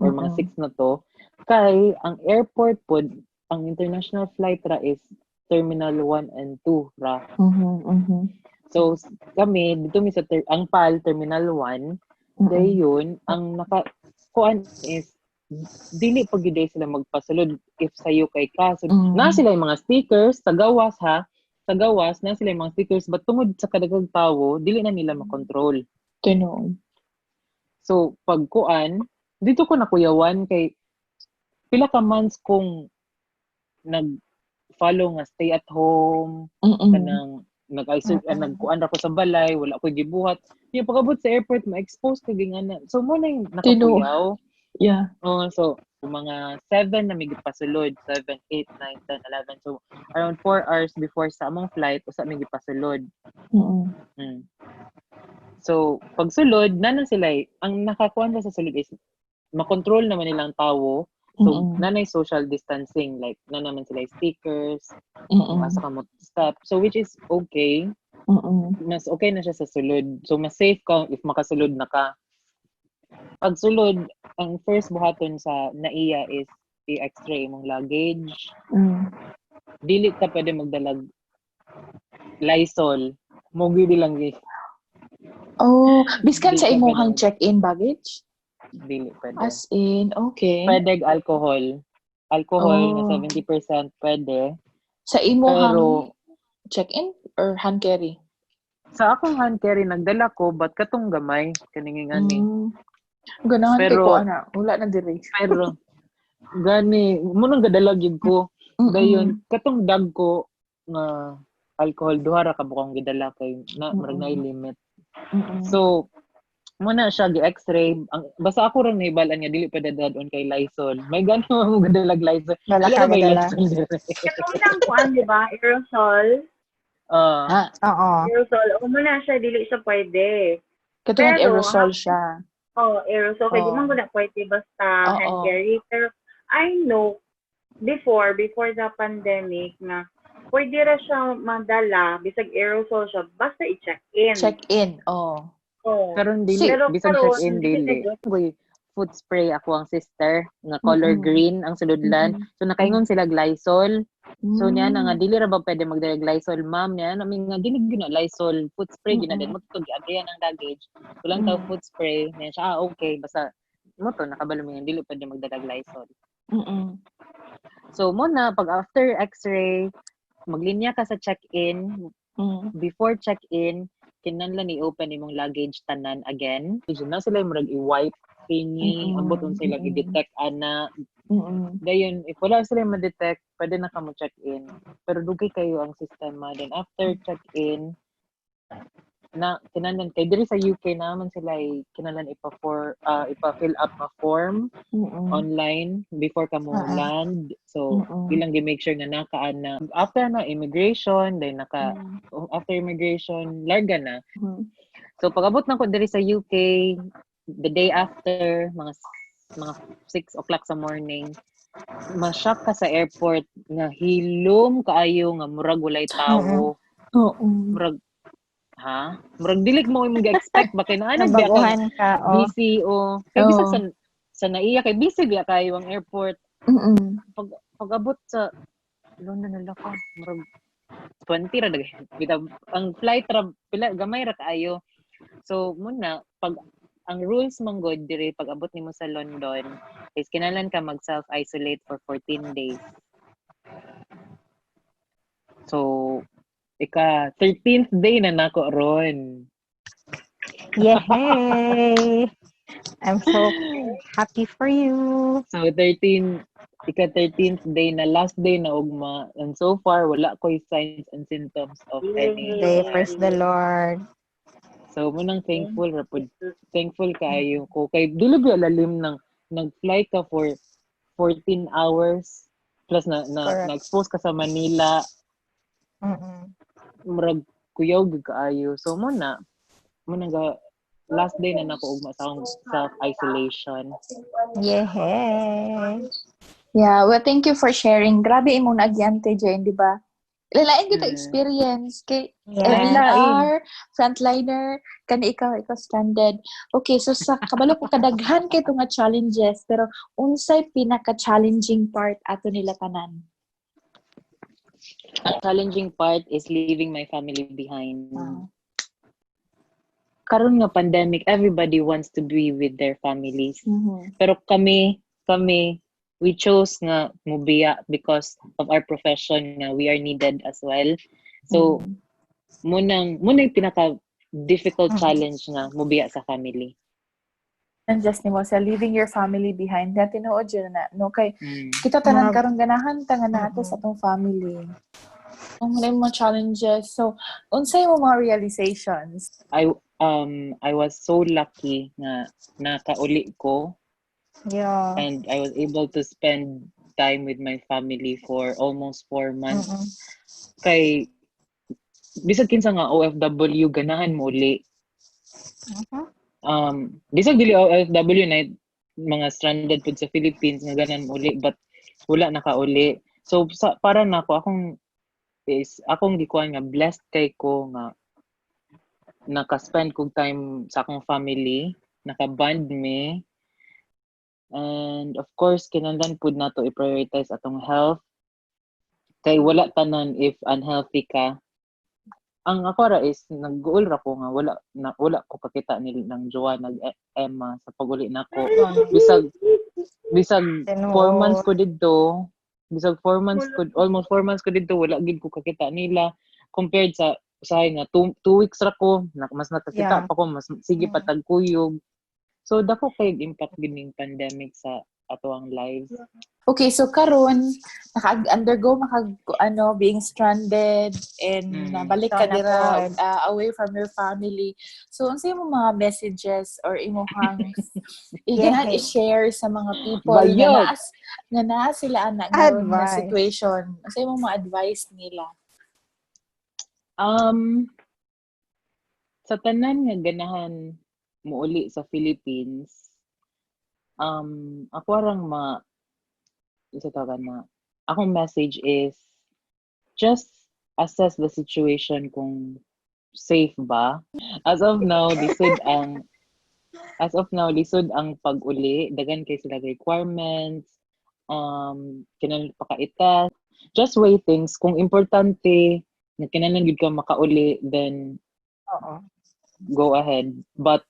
Speaker 3: or mga 6 na to. Kay ang airport po, ang international flight ra is Terminal 1 and 2 ra. So kami dito mi sa ang PAL Terminal 1, dayon ang kuan is dili pag gyud sila magpasulod if sayo kay ka. So, na sila yung mga stickers sa gawas sa gawas na sila yung mga stickers but tungod sa kadagang tawo dili na nila makontrol.
Speaker 1: Tinuod.
Speaker 3: So pag kuan dito ko nakuyawan kay pila ka months kong nag-follow nga stay at home kanang nag-isolate, nagkuan ako sa balay, wala ko gibuhat. Yung pagabot sa airport, ma-expose ka gingana. So, mo na yung nakapuyaw.
Speaker 1: Yeah.
Speaker 3: So, mga 7 na may gipasulod. 7, 8, 9, 10, 11. So, around 4 hours before sa among flight, usa may gipasulod. So, pag sulod, nanan sila, ang nakakuan sa sulod is, makontrol naman nilang tawo. So, nanay social distancing, like, na naman sila stickers, asa ka mo step. So, which is okay. Mas okay na siya sa sulod. So, mas safe ka if makasulod na ka. Pag sulod, ang first buhaton sa NAIA is i-x-ray mong luggage. Dili ka pwede magdalag Lysol. Mugi lang eh.
Speaker 1: Oh, biskan sa
Speaker 3: Di ka
Speaker 1: imuhang
Speaker 3: pwede
Speaker 1: check-in baggage?
Speaker 3: Dili pwede.
Speaker 1: As in, okay.
Speaker 3: Pwede alcohol. Alcohol na 70% pwede.
Speaker 1: Sa imuhang
Speaker 3: Pero
Speaker 1: check-in or hand carry?
Speaker 3: sa akong hand carry, nagdala ko, ba't katong gamay? Kaningingani.
Speaker 1: Ganahan kay
Speaker 3: Pero-
Speaker 1: ko, ana. Wala na diri.
Speaker 3: Pero, gani, munang gadalag yun ko. Dayon, katong dag ko nga alcohol, duhara ka bukang gidala kay na marag na limit. So, muna siya gi-x-ray. Basta ako rin naibalan niya, dili pa dadadon kay Lysol. May gano'n mo gadalag Lysol.
Speaker 4: Wala
Speaker 3: Wala
Speaker 4: ka
Speaker 3: ba yung
Speaker 4: gadala.
Speaker 3: Lysol dire?
Speaker 2: Katong lang kuan, di ba? Aerosol.
Speaker 4: Oo.
Speaker 2: Aerosol. O muna siya, dili siya pwede.
Speaker 1: Katungod
Speaker 2: Pero,
Speaker 1: aerosol siya.
Speaker 2: Aerosol. Kaya di man ko na pwede basta hand carry. Pero, I know, before the pandemic, na pwede ra siya madala, bisag aerosol siya, basta i-check-in.
Speaker 1: Check-in,
Speaker 3: Pero hindi,
Speaker 2: Pero
Speaker 3: bisan
Speaker 2: karon,
Speaker 3: check-in
Speaker 2: hindi
Speaker 3: daily.
Speaker 2: na
Speaker 3: Boy, food spray ako ang sister, nga color green ang suludlan. So nakaingon sila Lysol. So niya na nga dili ra ba pwede magdala Lysol, ma'am niya na nga dili gina Lysol, food spray gina din mo tug abrihan ang luggage. Kulang taw food spray. Niya siya okay basta mo to nakabalo mo yan, dili pwede magdala Lysol. So mo na pag after x-ray, maglinya ka sa check-in. Before check-in, kinahanglan i-open imong luggage tanan again. So na sila murag i-wipe thingy, ambot on sila i-detect ana. Dayon, if wala sila ma-detect, pwede na ka mo check-in. Pero dugay kayo ang sistema. Then after check-in, na kinahanglan kay diri sa UK naman sila kinahanglan ipa-fill up na form online before ka mo land. So ilang gi-make sure nga nakaan na after na immigration, then after immigration larga na. So pag-abot na ko diri sa UK, the day after mga 6 o'clock sa morning, ma-shock ka sa airport nga hilom kaayo nga murag walay tawo. Murag murag dilik mo imong gi-expect ba kay naa
Speaker 4: Nabaguhan ka.
Speaker 3: busy o kay bisag sa NAIA kay busy biya kayo ang airport. Pag-abot sa London na ka murag 20 ra dagay. Ang flight ra pila gamay ra kaayo. So muna pag ang rules man god dire pag-abot nimo sa London is kinahanglan ka mag-self-isolate for 14 days. So 13th day na nako ron.
Speaker 4: Yay! I'm so happy for you.
Speaker 3: So 13th day na last day na ugma, and so far wala ko'y signs and symptoms of any.
Speaker 4: Praise the Lord.
Speaker 3: So munang thankful kayo ko kay dili ba lalim ng nag-fly ka for 14 hours plus na-expose ka sa Manila. Murag kuyaw gid kaayo. So muna ga last day na nako ugma sa akong self-isolation.
Speaker 4: Yay!
Speaker 1: Yeah, well, thank you for sharing. Grabe imong nagyante Jen, di ba? Lalain kita experience kay LDR, frontliner, kani ikaw stranded. Okay, so sa kabalo ko kadaghan kay nga challenges, pero unsay pinaka-challenging part ato nila tanan?
Speaker 3: Ang challenging part is leaving my family behind. Karon nga pandemic, everybody wants to be with their families. Pero kami, we chose nga mubiya because of our profession nga we are needed as well. So, muna yung pinaka-difficult challenge nga mubiya sa family.
Speaker 1: And just nimo sa leaving your family behind, na tinuod yun na, no? Kay kita tanan karong ganahan ta nga nato sa atong family. Kung may mga challenges. So, unsay mo mga realizations?
Speaker 3: I was so lucky nga nakauli ko
Speaker 4: Yeah.
Speaker 3: and I was able to spend time with my family for almost 4 months. Kay bisag kinsa nga OFW ganahan mo uli. Bisag dili OFW na mga stranded pud sa Philippines nga ganahan mo uli but wala nakauli. So para nako akong gikuan nga blessed kay ko nga naka-spend kog time sa akong family, naka-bond me. And of course, kinahanglan pud nato i-prioritize atong health. Kay wala tanan if unhealthy ka. Ang ako ra is nag-goal ra ko nga wala ko kakita ni ng jowa nag-Emma sa pag-uli nako. Bisag 4 months ko didto. Bisag 4 months ko almost 4 months ko didto wala gid ko kakita nila compared sa usahay nga 2 weeks ra ko mas nakakita pa ko mas sige pa tagkuyog. So dako kay impact gid ning pandemic sa ato ang lives.
Speaker 1: Okay, so karon naka-undergo being stranded and nabalik ka dira away from your family. So unsay mo mga messages or imong i-share sa mga people nga naa sila ana ngayon nga situation? Unsay mo mga advice nila?
Speaker 3: Sa tanan nga ganahan muuli sa Philippines, ako arang akong message is just assess the situation kung safe ba. As of now, lisod ang pag-uli, dagan kay sila requirements, kinahanglan pakaita. Just weigh things kung importante na kinahanglan gid ka makauli, then go ahead. But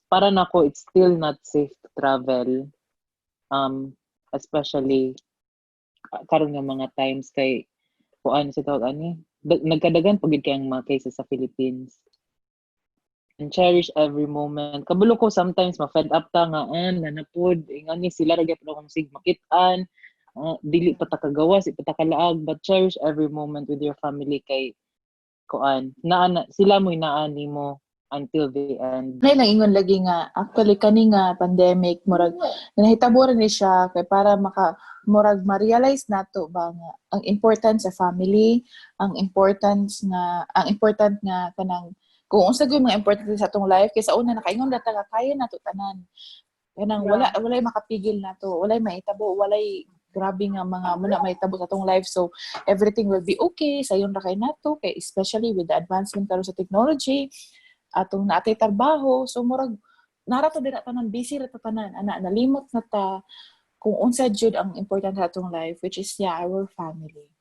Speaker 3: para nako it's still not safe to travel, especially karon nga mga times kay kuan sa tawag ani nagkadagan pagid kay ang mga cases sa Philippines. And cherish every moment. Kabalo ko sometimes ma-fed up ta nga nanapod ingani sila ra gyud akong sig makit-an, dili pa ta kagawas, pa ta kalaag, but cherish every moment with your family kay kuan sila mo inaani mo until the end.
Speaker 1: Nay lang ingon lagi nga actually kani nga pandemic murag nahitabo ni siya kay para murag ma-realize nato ba nga ang important sa family, ang important nga kanang kung unsa gyud mga important sa atong life kaysa una nakaingon data nga kaya nato tanan. Kanang walay makapigil nato, walay mahitabo, walay grabe nga mga muna mahitabo sa atong life. So everything will be okay sayon ra kay nato kay especially with the advancement karon sa technology. Atong naatay trabaho, so murag nara to dira tanan busy ra ta tanan ana nalimot na ta kung unsa jud ang important sa atong life which is our family.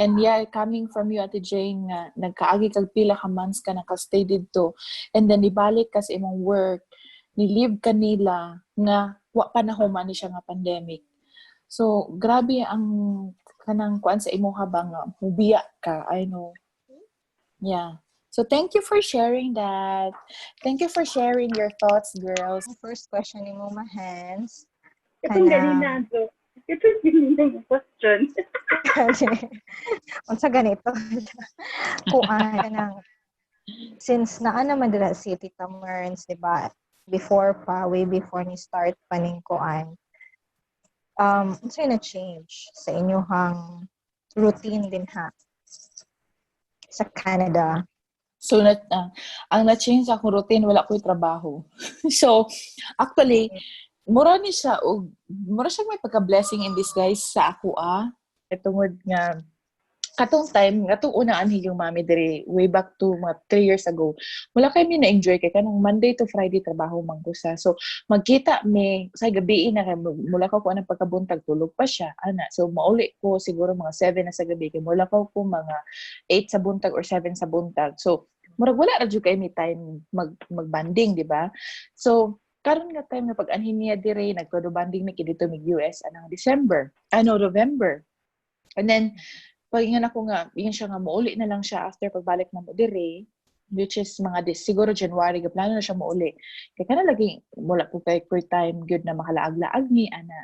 Speaker 1: And coming from you Ate Jane nga nagkaagi kag pila ka months ka naka-stay didto and then ibalik ka sa imong work, ni-leave ka nila nga wa panahon man ni siya nga pandemic. So grabe ang kanang kuan sa imong habang mubiya ka, I know. Yeah. So thank you for sharing that. Thank you for sharing your thoughts, girls.
Speaker 4: First question ni mo, Mahens.
Speaker 2: Itong ganina to. Itong ganina yung question.
Speaker 4: Unsa ganito? Kuan nang since naa naman dira si Tita Merns, di ba? Way before ni start pa ning kuan. Unsa na change sa inyong routine din sa Canada?
Speaker 1: So, ang na-change sa akong routine, wala ko'y trabaho. So, actually, mura siya may pagka-blessing in disguise sa ako, Katungod nga, katong time, katong una anhig yung mami diri, way back to mga 3 years ago, wala kami na-enjoy kay kanang Monday to Friday trabaho manggusa. So, magkita sa gabi na kay mula ko anong pagkabuntag, tulog pa siya, ana. So, mauli ko siguro mga 7 na sa gabi, kay mula ko mga 8 sa buntag or 7 sa buntag. So, murag wala ra jud kay me time magbanding, di ba? So, karon nga time na pag-anhin niya dire, nagko-banding mi dito mig US anang November. And then, pagingan ako nga, ingan siya nga, mauli na lang siya after pagbalik na mo dire, which is siguro January, plano na siya mauli. Kaya ka na lagi, mula po kay per time, good na makalaag-laag ni, ana.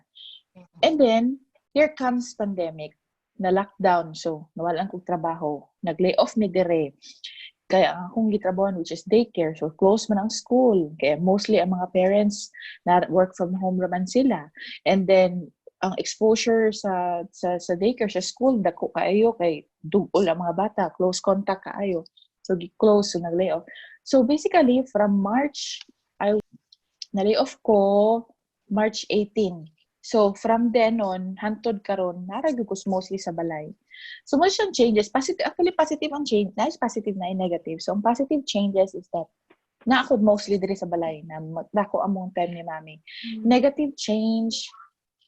Speaker 1: And then, here comes pandemic. na lockdown, so nawalan kog trabaho, nag-lay off mi dire. Kaya ang akong gitrabahoan, which is daycare, so close man ang school. Kaya mostly ang mga parents na work from home raman sila. And then ang exposure sa daycare, sa school, dako kaayo kay dugol ang mga bata, close contact kaayo. So gi-close, so nag-lay off. So basically from March, na-lay off ko March 18. So from then on, hantod karon naragyo ko mostly sa balay. So mo siyang changes, actually positive ang change, na is positive na negative. So ang positive changes is that na ako mostly diri sa balay na dako among time ni mami. Negative change,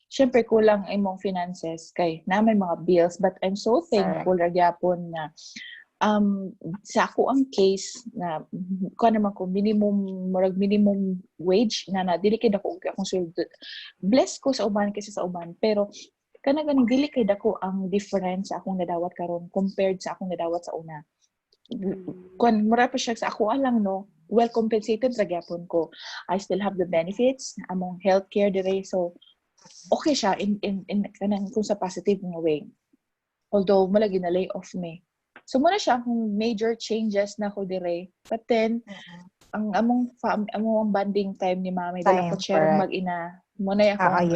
Speaker 1: syempre kulang imong finances kay naman mga bills, but I'm so thankful ra gyapon na sa ako ang case na ko naman ko minimum wage na dili kay dako akong sweldo. Bless ko sa uban kaysa sa uban, pero kana ganing dili kay dako ang difference sa akong nadawat karon compared sa akong nadawat sa una. Kun mura pa siya sa ako alang no, well compensated ra gyapon ko. I still have the benefits among healthcare dire, so okay siya in kanang kung sa positive nga way. Although malagi na lay off me. So muna siya akong major changes na ko dire. But then ang among bonding time ni mami dala ko share mag-ina. Muna akong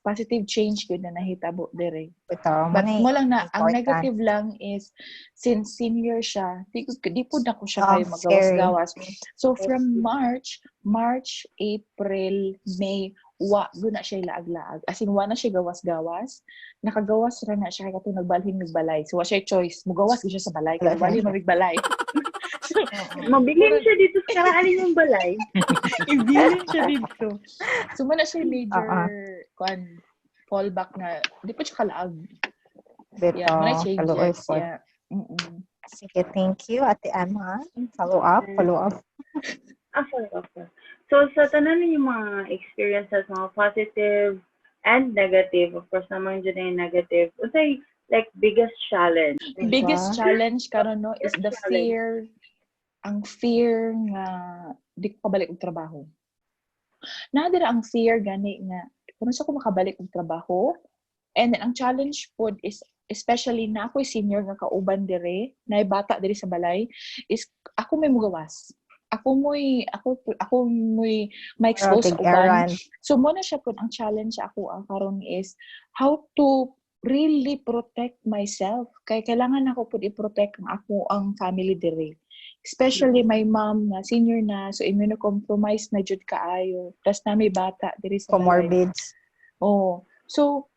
Speaker 1: positive change gud na nahitabo dire. But mo lang na ang negative lang is since senior siya, di po na ko siya kayo magawas-gawas. So from March, April, May, gud na siya laag-laag. As in, na siya gawas-gawas. Nakagawas ra na siya kaya katong nagbalhin-nagbalay. So, siya choice. Mugawas siya sa balay. Kaya balhin mamigbalay.
Speaker 2: Mabilin siya dito sa karaanin yung balay.
Speaker 1: Ibilin siya dito. So, muna siya major fallback na, di pa siya kalaag. Yeah, muna changes. Yeah.
Speaker 4: Sige, thank you, Ate Emma. Follow up.
Speaker 2: Follow up. So, sa tanan yung mga experiences, mga positive and negative, of course naman dyan yung negative, say, like, biggest challenge?
Speaker 1: Biggest challenge, karon no, is the fear, ang fear nga, di ko kabalik ang trabaho. Nadira ang fear, gani nga, kung sa ko makabalik ang trabaho, and then ang challenge po is, especially na ako'y senior nga kauban dire, na bata dire sa balay, is ako may mugawas. Ako mo'y ma-expose sa uban. So, muna siya po, ang challenge ako ang karon is how to really protect myself. Kaya kailangan ako po i-protect ang family dire. Especially my mom na senior na, so immunocompromised na jud kaayo. Tapos na may bata dire sa
Speaker 4: comorbids.
Speaker 1: Oh. So,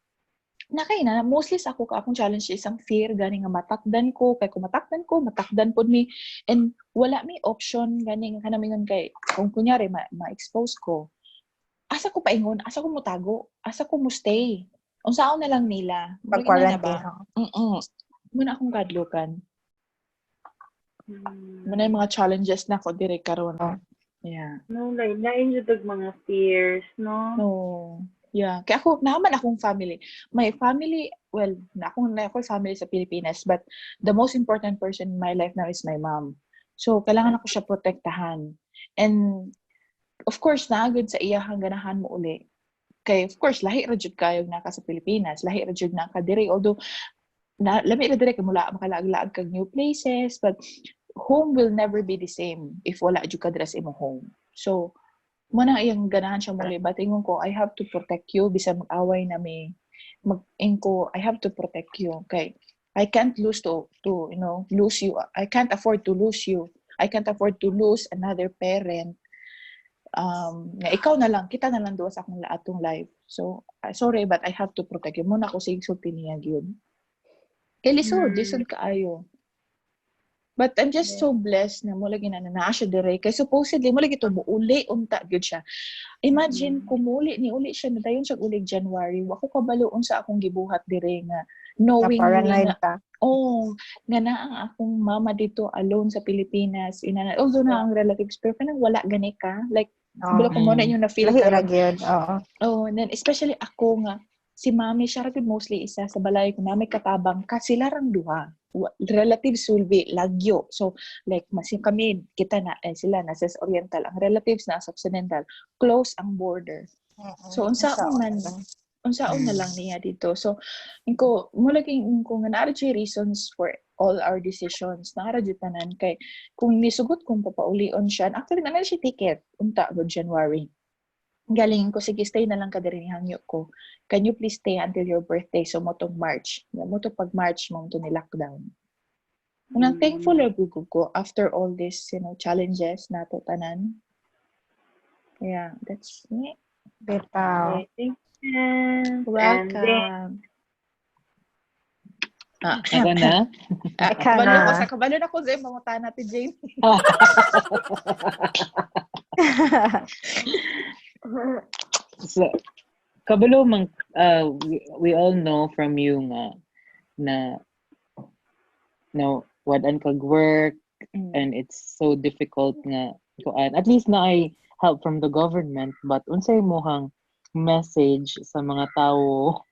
Speaker 1: mostly sa akong challenge is ang fear gani nga matakdan ko, kay kung matakdan pod mi, and wala mi option gani nga kanamingon kay kung kunyari ma-expose ko, asa ko paingon, asa ko mutago, asa ko mo stay, unsaon na lang nila
Speaker 4: pag-quarantine.
Speaker 1: Muna akong kadlukan. Muna yung mga challenges na ko dire karon. Yeah.
Speaker 2: No, like na-enjoy mga fears, no?
Speaker 1: No. Yeah, kaya naman akong family. My family, well, ako family sa Pilipinas, but the most important person in my life now is my mom. So, kailangan ako siya protektahan. And, of course, naagad sa iyahang ganahan mo uli. Kaya, of course, lahi ra jud kayo naka sa Pilipinas, lahi ra jud naka diri, although, lami ra diri kay mula makalaag-laag kag new places, but home will never be the same if wala jud ka dira sa imong home. So, muna iyang ganahan siya muli, but ingon ko, I have to protect you, bisa mag-away na may I have to protect you. Okay? I can't lose lose you. I can't afford to lose you. I can't afford to lose another parent. Ikaw na lang, kita na lang doon sa akong laatong life. So, sorry, but I have to protect you. Muna ko sigsulti niya yun. Kaya lisod kaayo. But I'm just so blessed na mo lagi na siya dire. Kaya supposedly, mo lagi ito, uli, unta, good siya. Imagine, kung uli siya, na dayon siya uli January, wako kabaloon sa akong gibuhat dire nga, knowing nga na ang akong mama dito alone sa Pilipinas, although na ang relatives, pero kanang wala gani ka, like, sabila ko muna yung na-feel ka. And then, especially ako nga, si mami, siya rin mostly isa sa balay ko na may katabang kasi larang duha. Relatives will be lagyo. So, like, masin kami, kita na, sila nasa Oriental. Ang relatives nasa Occidental. Close ang border. So, unsa man, unsaon na lang niya dito. So inko mo laging kung naara jud reasons for all our decisions naara jud tanan kay kung nisugot kung papaulion siya actually na siya ticket unta go January. Galing ko, sige, stay na lang ka diri ni hangyo ko. Can you please stay until your birthday? So, mo tong March. Mo to pag March, mo to ni lockdown. Unang thankful or gugug ko after all this, challenges na to tanan. Yeah, that's me.
Speaker 4: Bitaw.
Speaker 2: Okay, thank you.
Speaker 1: Welcome.
Speaker 3: Ako na?
Speaker 1: Kabalo na ko sa mga natin, Jane.
Speaker 3: So, kabalo mang we all know from you nga na wadan kag work and it's so difficult nga kuan at least na ay help from the government but unsay mohang message sa mga tao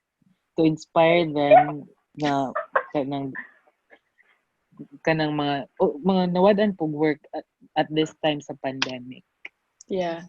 Speaker 3: to inspire them na kanang mga nawadan pug work at this time sa pandemic.
Speaker 1: Yeah.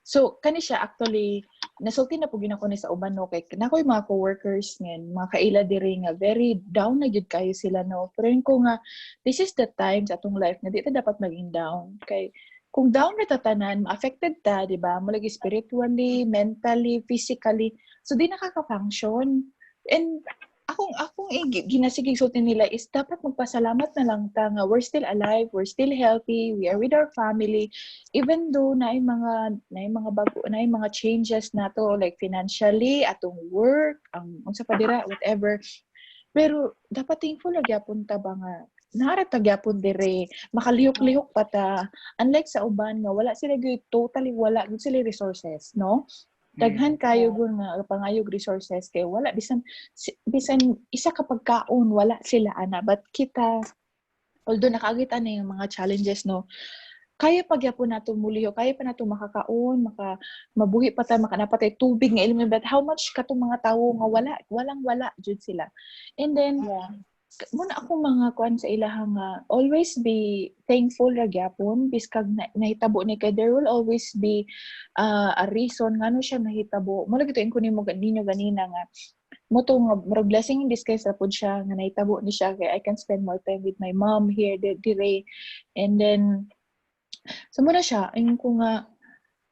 Speaker 1: So, kani siya actually, nasulti na po ginako ni sa uban no, kay nakoy mga co-workers ngayon, mga kaila diri nga, very down na gyud kayo sila no. Pero yun ko nga, this is the time sa atong life na di ta dapat maging down. Kay, kung down na tatanan, affected ta, di ba? Mulagi spiritually, mentally, physically. So, di nakaka-function. And, akong ginasigig sulti nila is dapat magpasalamat na lang ta nga we're still alive, we're still healthy, we are with our family even though naay mga bago naay mga changes nato like financially atong work ang unsa pa dira whatever pero dapat thankful lagi apon ta ba nga nara ta gyapon dire makalihok-lihok pa ta unlike sa uban nga wala sila gyud totally wala gyud sila resources no. Daghan kayo gun nga pangayog resources kay wala bisan isa ka pagkaon wala sila ana but kita although nakagita na yung mga challenges no kaya pagyapon nato muliho kaya pa nato makakaon mabuhi pa ta makanapatay tubig nga ilmi but how much katong mga tawo nga wala jud sila and then muna ako mga kuan sa ilahang always be thankful ra gyapon biskag nahitabo ni kay there will always be a reason ngano siya nahitabo mo lagi to inkunin mo ninyo ganina nga mo to nga blessing in disguise ra pud siya nga nahitabo ni siya kay I can spend more time with my mom here dire and then so muna siya ayun ko nga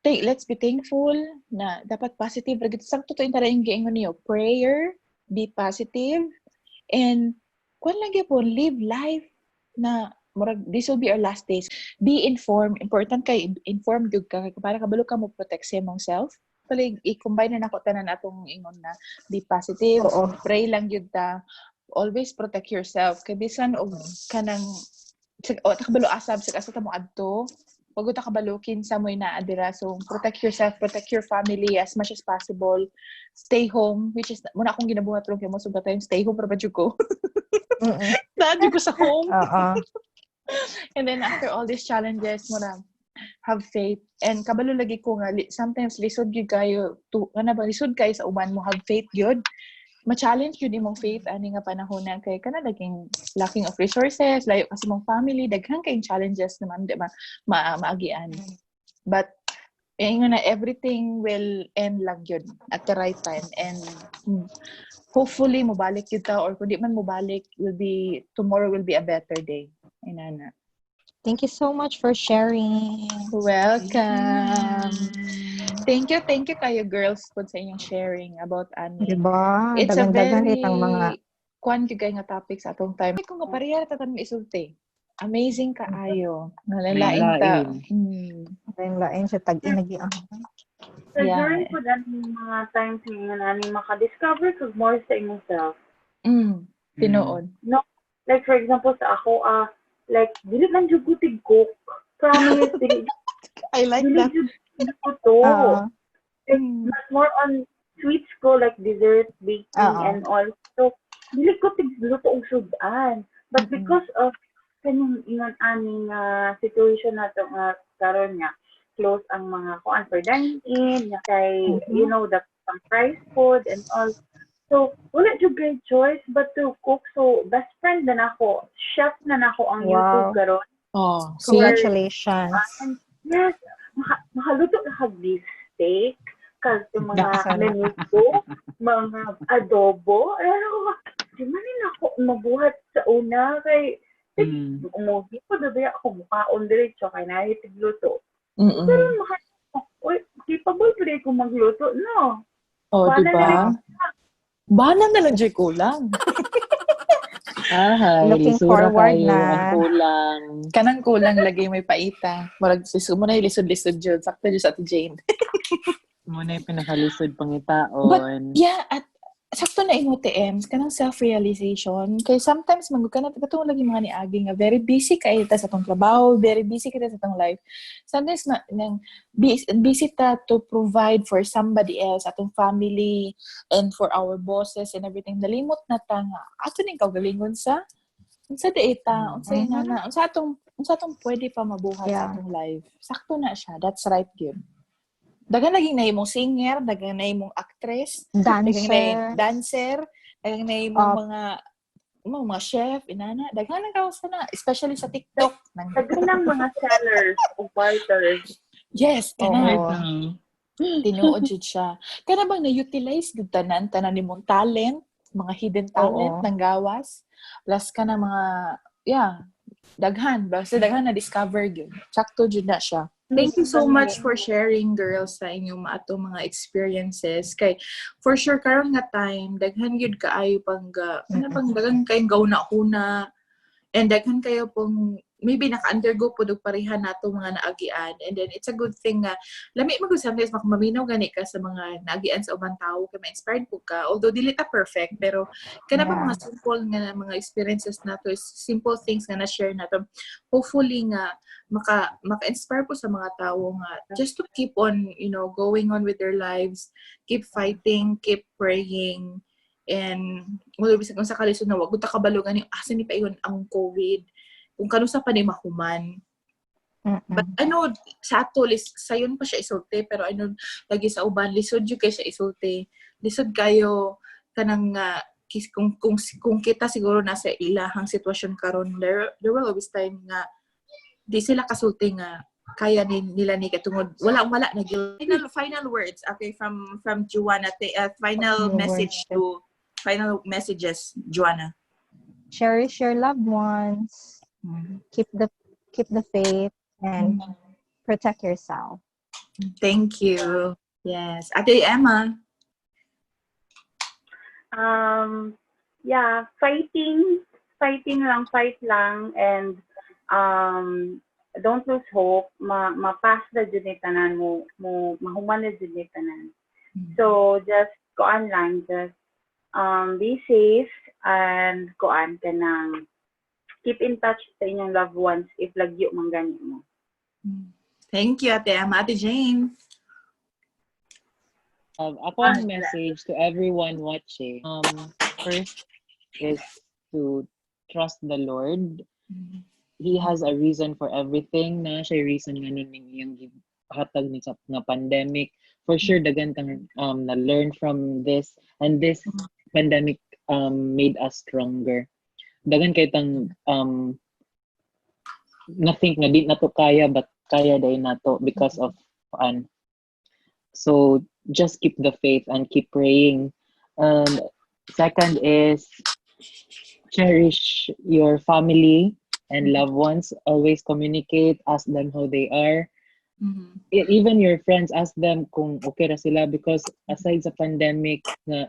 Speaker 1: let's be thankful na dapat positive ra gid sakto to intara yung giingon niyo prayer be positive and kung lang po, live life na this will be our last days. Be informed. Important kay informed gyud ka para kabalo ka mo protect sa imong self. Pala i-combine na nako tanan atong ingon na be positive. Pray lang gyud ta. Always protect yourself. Kay bisan og kanang kabalo asab sa asa ta mo adto. Pag uta kabalukin sa moy na adira so protect yourself, protect your family as much as possible. Stay home which is muna akong ginabuhat ron kay mo so time stay home para badyo ko. Nadyo ko sa home. And then after all these challenges mo na have faith and kabalo lagi ko nga sometimes lisod gyud kayo lisod kayo sa uban mo have faith gyud ma-challenge yun imong faith ani nga panahon na kay kana laging lacking of resources layo kasi mong family daghan kay challenges naman di ba maagian but ingon na everything will end lang yun at the right time and hopefully mobalik yun ta or kung di man mobalik tomorrow will be a better day inana.
Speaker 4: Thank you so much for sharing.
Speaker 1: Welcome. Thank you kayo girls po sa inyong sharing about ani.
Speaker 4: Diba?
Speaker 1: It's a very
Speaker 4: mga
Speaker 1: kwan kay nga topic sa atong time. Kung nga pareha ta tan isulti. Amazing kaayo. Nalalain ta.
Speaker 4: Lain sa tag-inagi ang.
Speaker 2: So during po that mga times nga nani maka-discover kag more sa imong self.
Speaker 1: Tinuod.
Speaker 2: No, like for example sa ako like dili man jud ko tig-cook. Promise dili.
Speaker 1: I like that.
Speaker 2: It's more on sweets ko like dessert, baking and all. So dili ko tigluto og sudan. But because of kanyang ingon aning situation nato nga karon nga close ang mga kuan for dine-in kay you know the price food and all. So wala jud great choice but to cook. So best friend na nako, chef na nako ang YouTube karon.
Speaker 4: Congratulations.
Speaker 2: Yes, makaluto ka beef steak, Kasi mga menudo, mga adobo. Ano, di man rin ako mabuhat sa una kay umuhi ko doon ako mukhaon diretso kay nahitig luto. Pero uy, capable pa rin ko magluto, no?
Speaker 1: Oh,
Speaker 2: Bana
Speaker 1: di
Speaker 2: na rin.
Speaker 1: ba? Bana na lang dyan kulang.
Speaker 3: Ahay,
Speaker 4: Looking
Speaker 3: lisura
Speaker 4: forward
Speaker 3: kayo,
Speaker 4: na.
Speaker 3: ang kulang.
Speaker 1: Kanang kulang lagi may paita. Marag mo na lisod-lisod yun. Sakto dyan sa Ate Jane.
Speaker 3: Muna yung pinakalisod pangitaon.
Speaker 1: Yeah, at sakto na imo TMs, kanang self-realization. Kaya sometimes, ka na, katong lagi mga niagi nga, very busy kayo ta sa tong trabaho, very busy kita sa tong life. Sometimes, busy ta to provide for somebody else, atong family, and for our bosses and everything. Nalimot na ta nga. Ato ning kaugalingon sa data, unsa inana, unsa atong pwede pa mabuhat sa atong life. Sakto na siya. That's right, good. Dagan lagi na imong singer, dagan na imong actress, dancer, dagan na imong mga chef, inana, dagan na kawas na, especially sa TikTok.
Speaker 2: Dagan ng mga sellers o barters.
Speaker 1: Yes, kana. Tinuod jud siya. Kana bang na-utilize gud tanan nimong talent, mga hidden talent ng gawas. Plus ka na mga, daghan. Basta daghan na discover yun. Sakto jud na siya. Thank you so much for sharing, girls, sa inyong mga experiences. Kay, for sure, karon nga time, daghan yun kaayo pang, daghan kayong gauna-una, and daghan kayo pong, maybe naka-undergo po ng parihan nato mga naagian. And then, it's a good thing nga, lami mo sometimes makaminaw gani ka sa mga naagian sa ubang tao, kaya ma-inspired po ka. Although, dili ta perfect, pero kana ba mga simple nga mga experiences nato, is simple things nga na-share nato. Hopefully nga, maka-inspire po sa mga tao nga just to keep on, going on with their lives, keep fighting, keep praying, and kung sa kalisod na wag ta kabalugan yung asa ni payon ang COVID, kung kanusa pa ni mahuman. But sa ato sayon pa siya isulti, pero lagi sa uban lisod jud kay siya isulti. Lisod kayo kanang kung kita siguro nasa ilahang sitwasyon karon, there will always time nga di sila kasulti nga kaya nila ni katungod wala final words, okay, from Joanna, final messages, Joanna.
Speaker 4: Cherish your loved ones. Keep the faith and protect yourself.
Speaker 1: Thank you. Yes, Ate Emma.
Speaker 2: Fight lang, and don't lose hope. Ma-pass na dyan ni tanan mo mahuman na dyan ni tanan. So just koan lang, just be safe, and koan ka nang keep in touch sa inyong loved ones if lagyo man gani mo.
Speaker 1: Thank you, Ate Emma. Ate Jane.
Speaker 3: Ako ang message to everyone watching. First is to trust the Lord. He has a reason for everything. Na siya reason nga nun yung hatag ni sa nga pandemic. For sure, dagan kang na-learn from this. And this pandemic made us stronger. Dagan kayo tang na-think na di na to kaya, but kaya dahil na to because of So, just keep the faith and keep praying. Second is cherish your family and loved ones. Always communicate, ask them how they are. Even your friends, ask them kung okay na sila, because aside sa pandemic na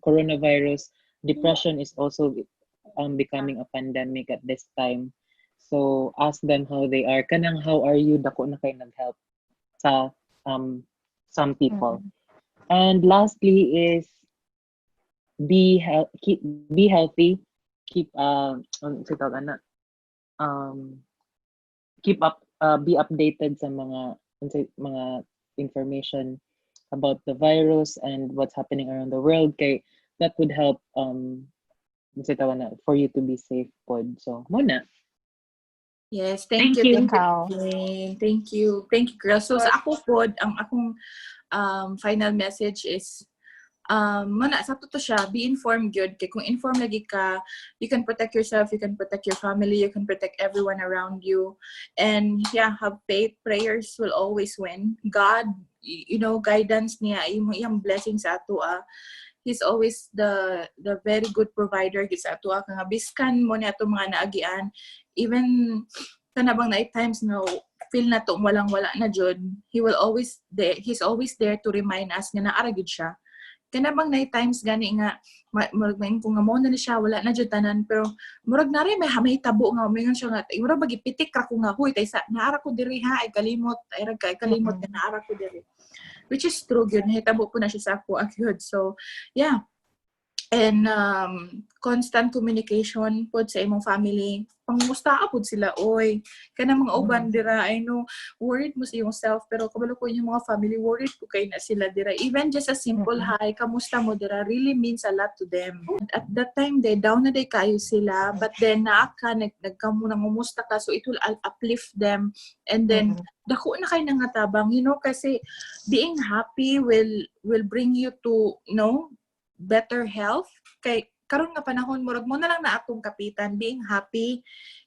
Speaker 3: coronavirus, depression is also becoming a pandemic at this time. So ask them how they are. Kanang how are you, dako na kayo nag-help sa some people. And lastly is be healthy. Keep be updated sa mga information about the virus and what's happening around the world, kay that would help for you to be safe pod. So muna.
Speaker 1: Yes, thank you. Thank you, girls. So sa ako pod, ang akong final message is mana sa to siya, be informed good. Kay kung informed lagi ka, you can protect yourself, you can protect your family, you can protect everyone around you. And yeah, have faith. Prayers will always win. God, guidance niya, yung blessings sa ato He's always the very good provider gid sa ato nga biskan mo ni ato mga naagian, even kanabang na times feel na to walang-wala na jud, he's always there to remind us nga naara gid siya. Kanabang na times gani nga murag kung nga mo na siya wala na jud tanan, pero murag na rin may tabo nga mingon siya nga murag magipitik ra ko nga huy taysa naara ko diri ha ay kalimot nga naara ko diri, which is true gyud, nahitabo po na siya sa ako gyud. So yeah, and constant communication pod sa imong family, pangmusta pod sila oy kana mga uban dira, I know worried mo sa iyong self, pero kabalo ko yung mga family worried ko kay na sila dira, even just a simple hi kamusta mo dira really means a lot to them. At that time they down na day kayo sila, but then naaka nagkamo nang umusta ka, so it will uplift them, and then dako na kay nangatabang, kasi being happy will bring you to better health. Kay karon nga panahon murag mo na lang na atong kapitan, being happy.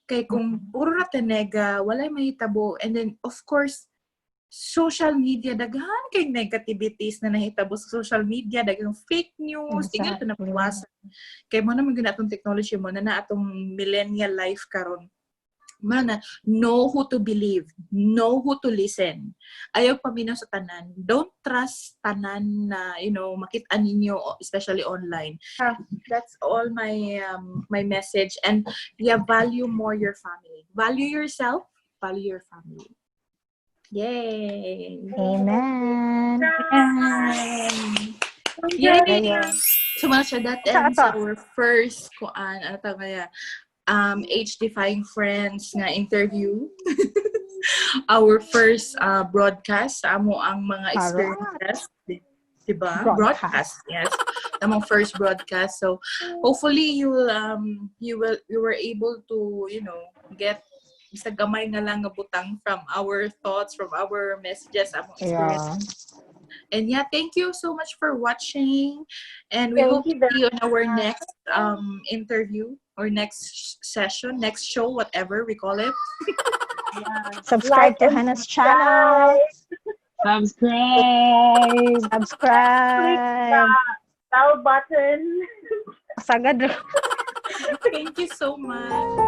Speaker 1: Kay kung puro ra tenega, walay mahitabo. And then of course social media, daghan kay negativities na nahitabo sa social media, daghang fake news, tingnan ito na puwasan. Kay mo na maging atong technology mo na atong millennial life karon. Mana, know who to believe, know who to listen. Ayaw paminaw sa tanan. Don't trust tanan na, makita ninyo, especially online. That's all my my message. And value more your family. Value yourself, value your family. Yay!
Speaker 4: Amen.
Speaker 1: Yay! So much that ends our first age-defying friends nga interview. Our first broadcast amo ang mga experiences, diba? Broadcast, yes. Among first broadcast. So hopefully you were able to get isa gamay na lang nga butang from our thoughts, from our messages, among experiences. And thank you so much for watching, and we hope to see you on our next interview or next session, next show, whatever we call it.
Speaker 4: Subscribe to Hannah's channel.
Speaker 3: Subscribe.
Speaker 2: Click the bell button.
Speaker 4: Sagad.
Speaker 1: Thank you so much.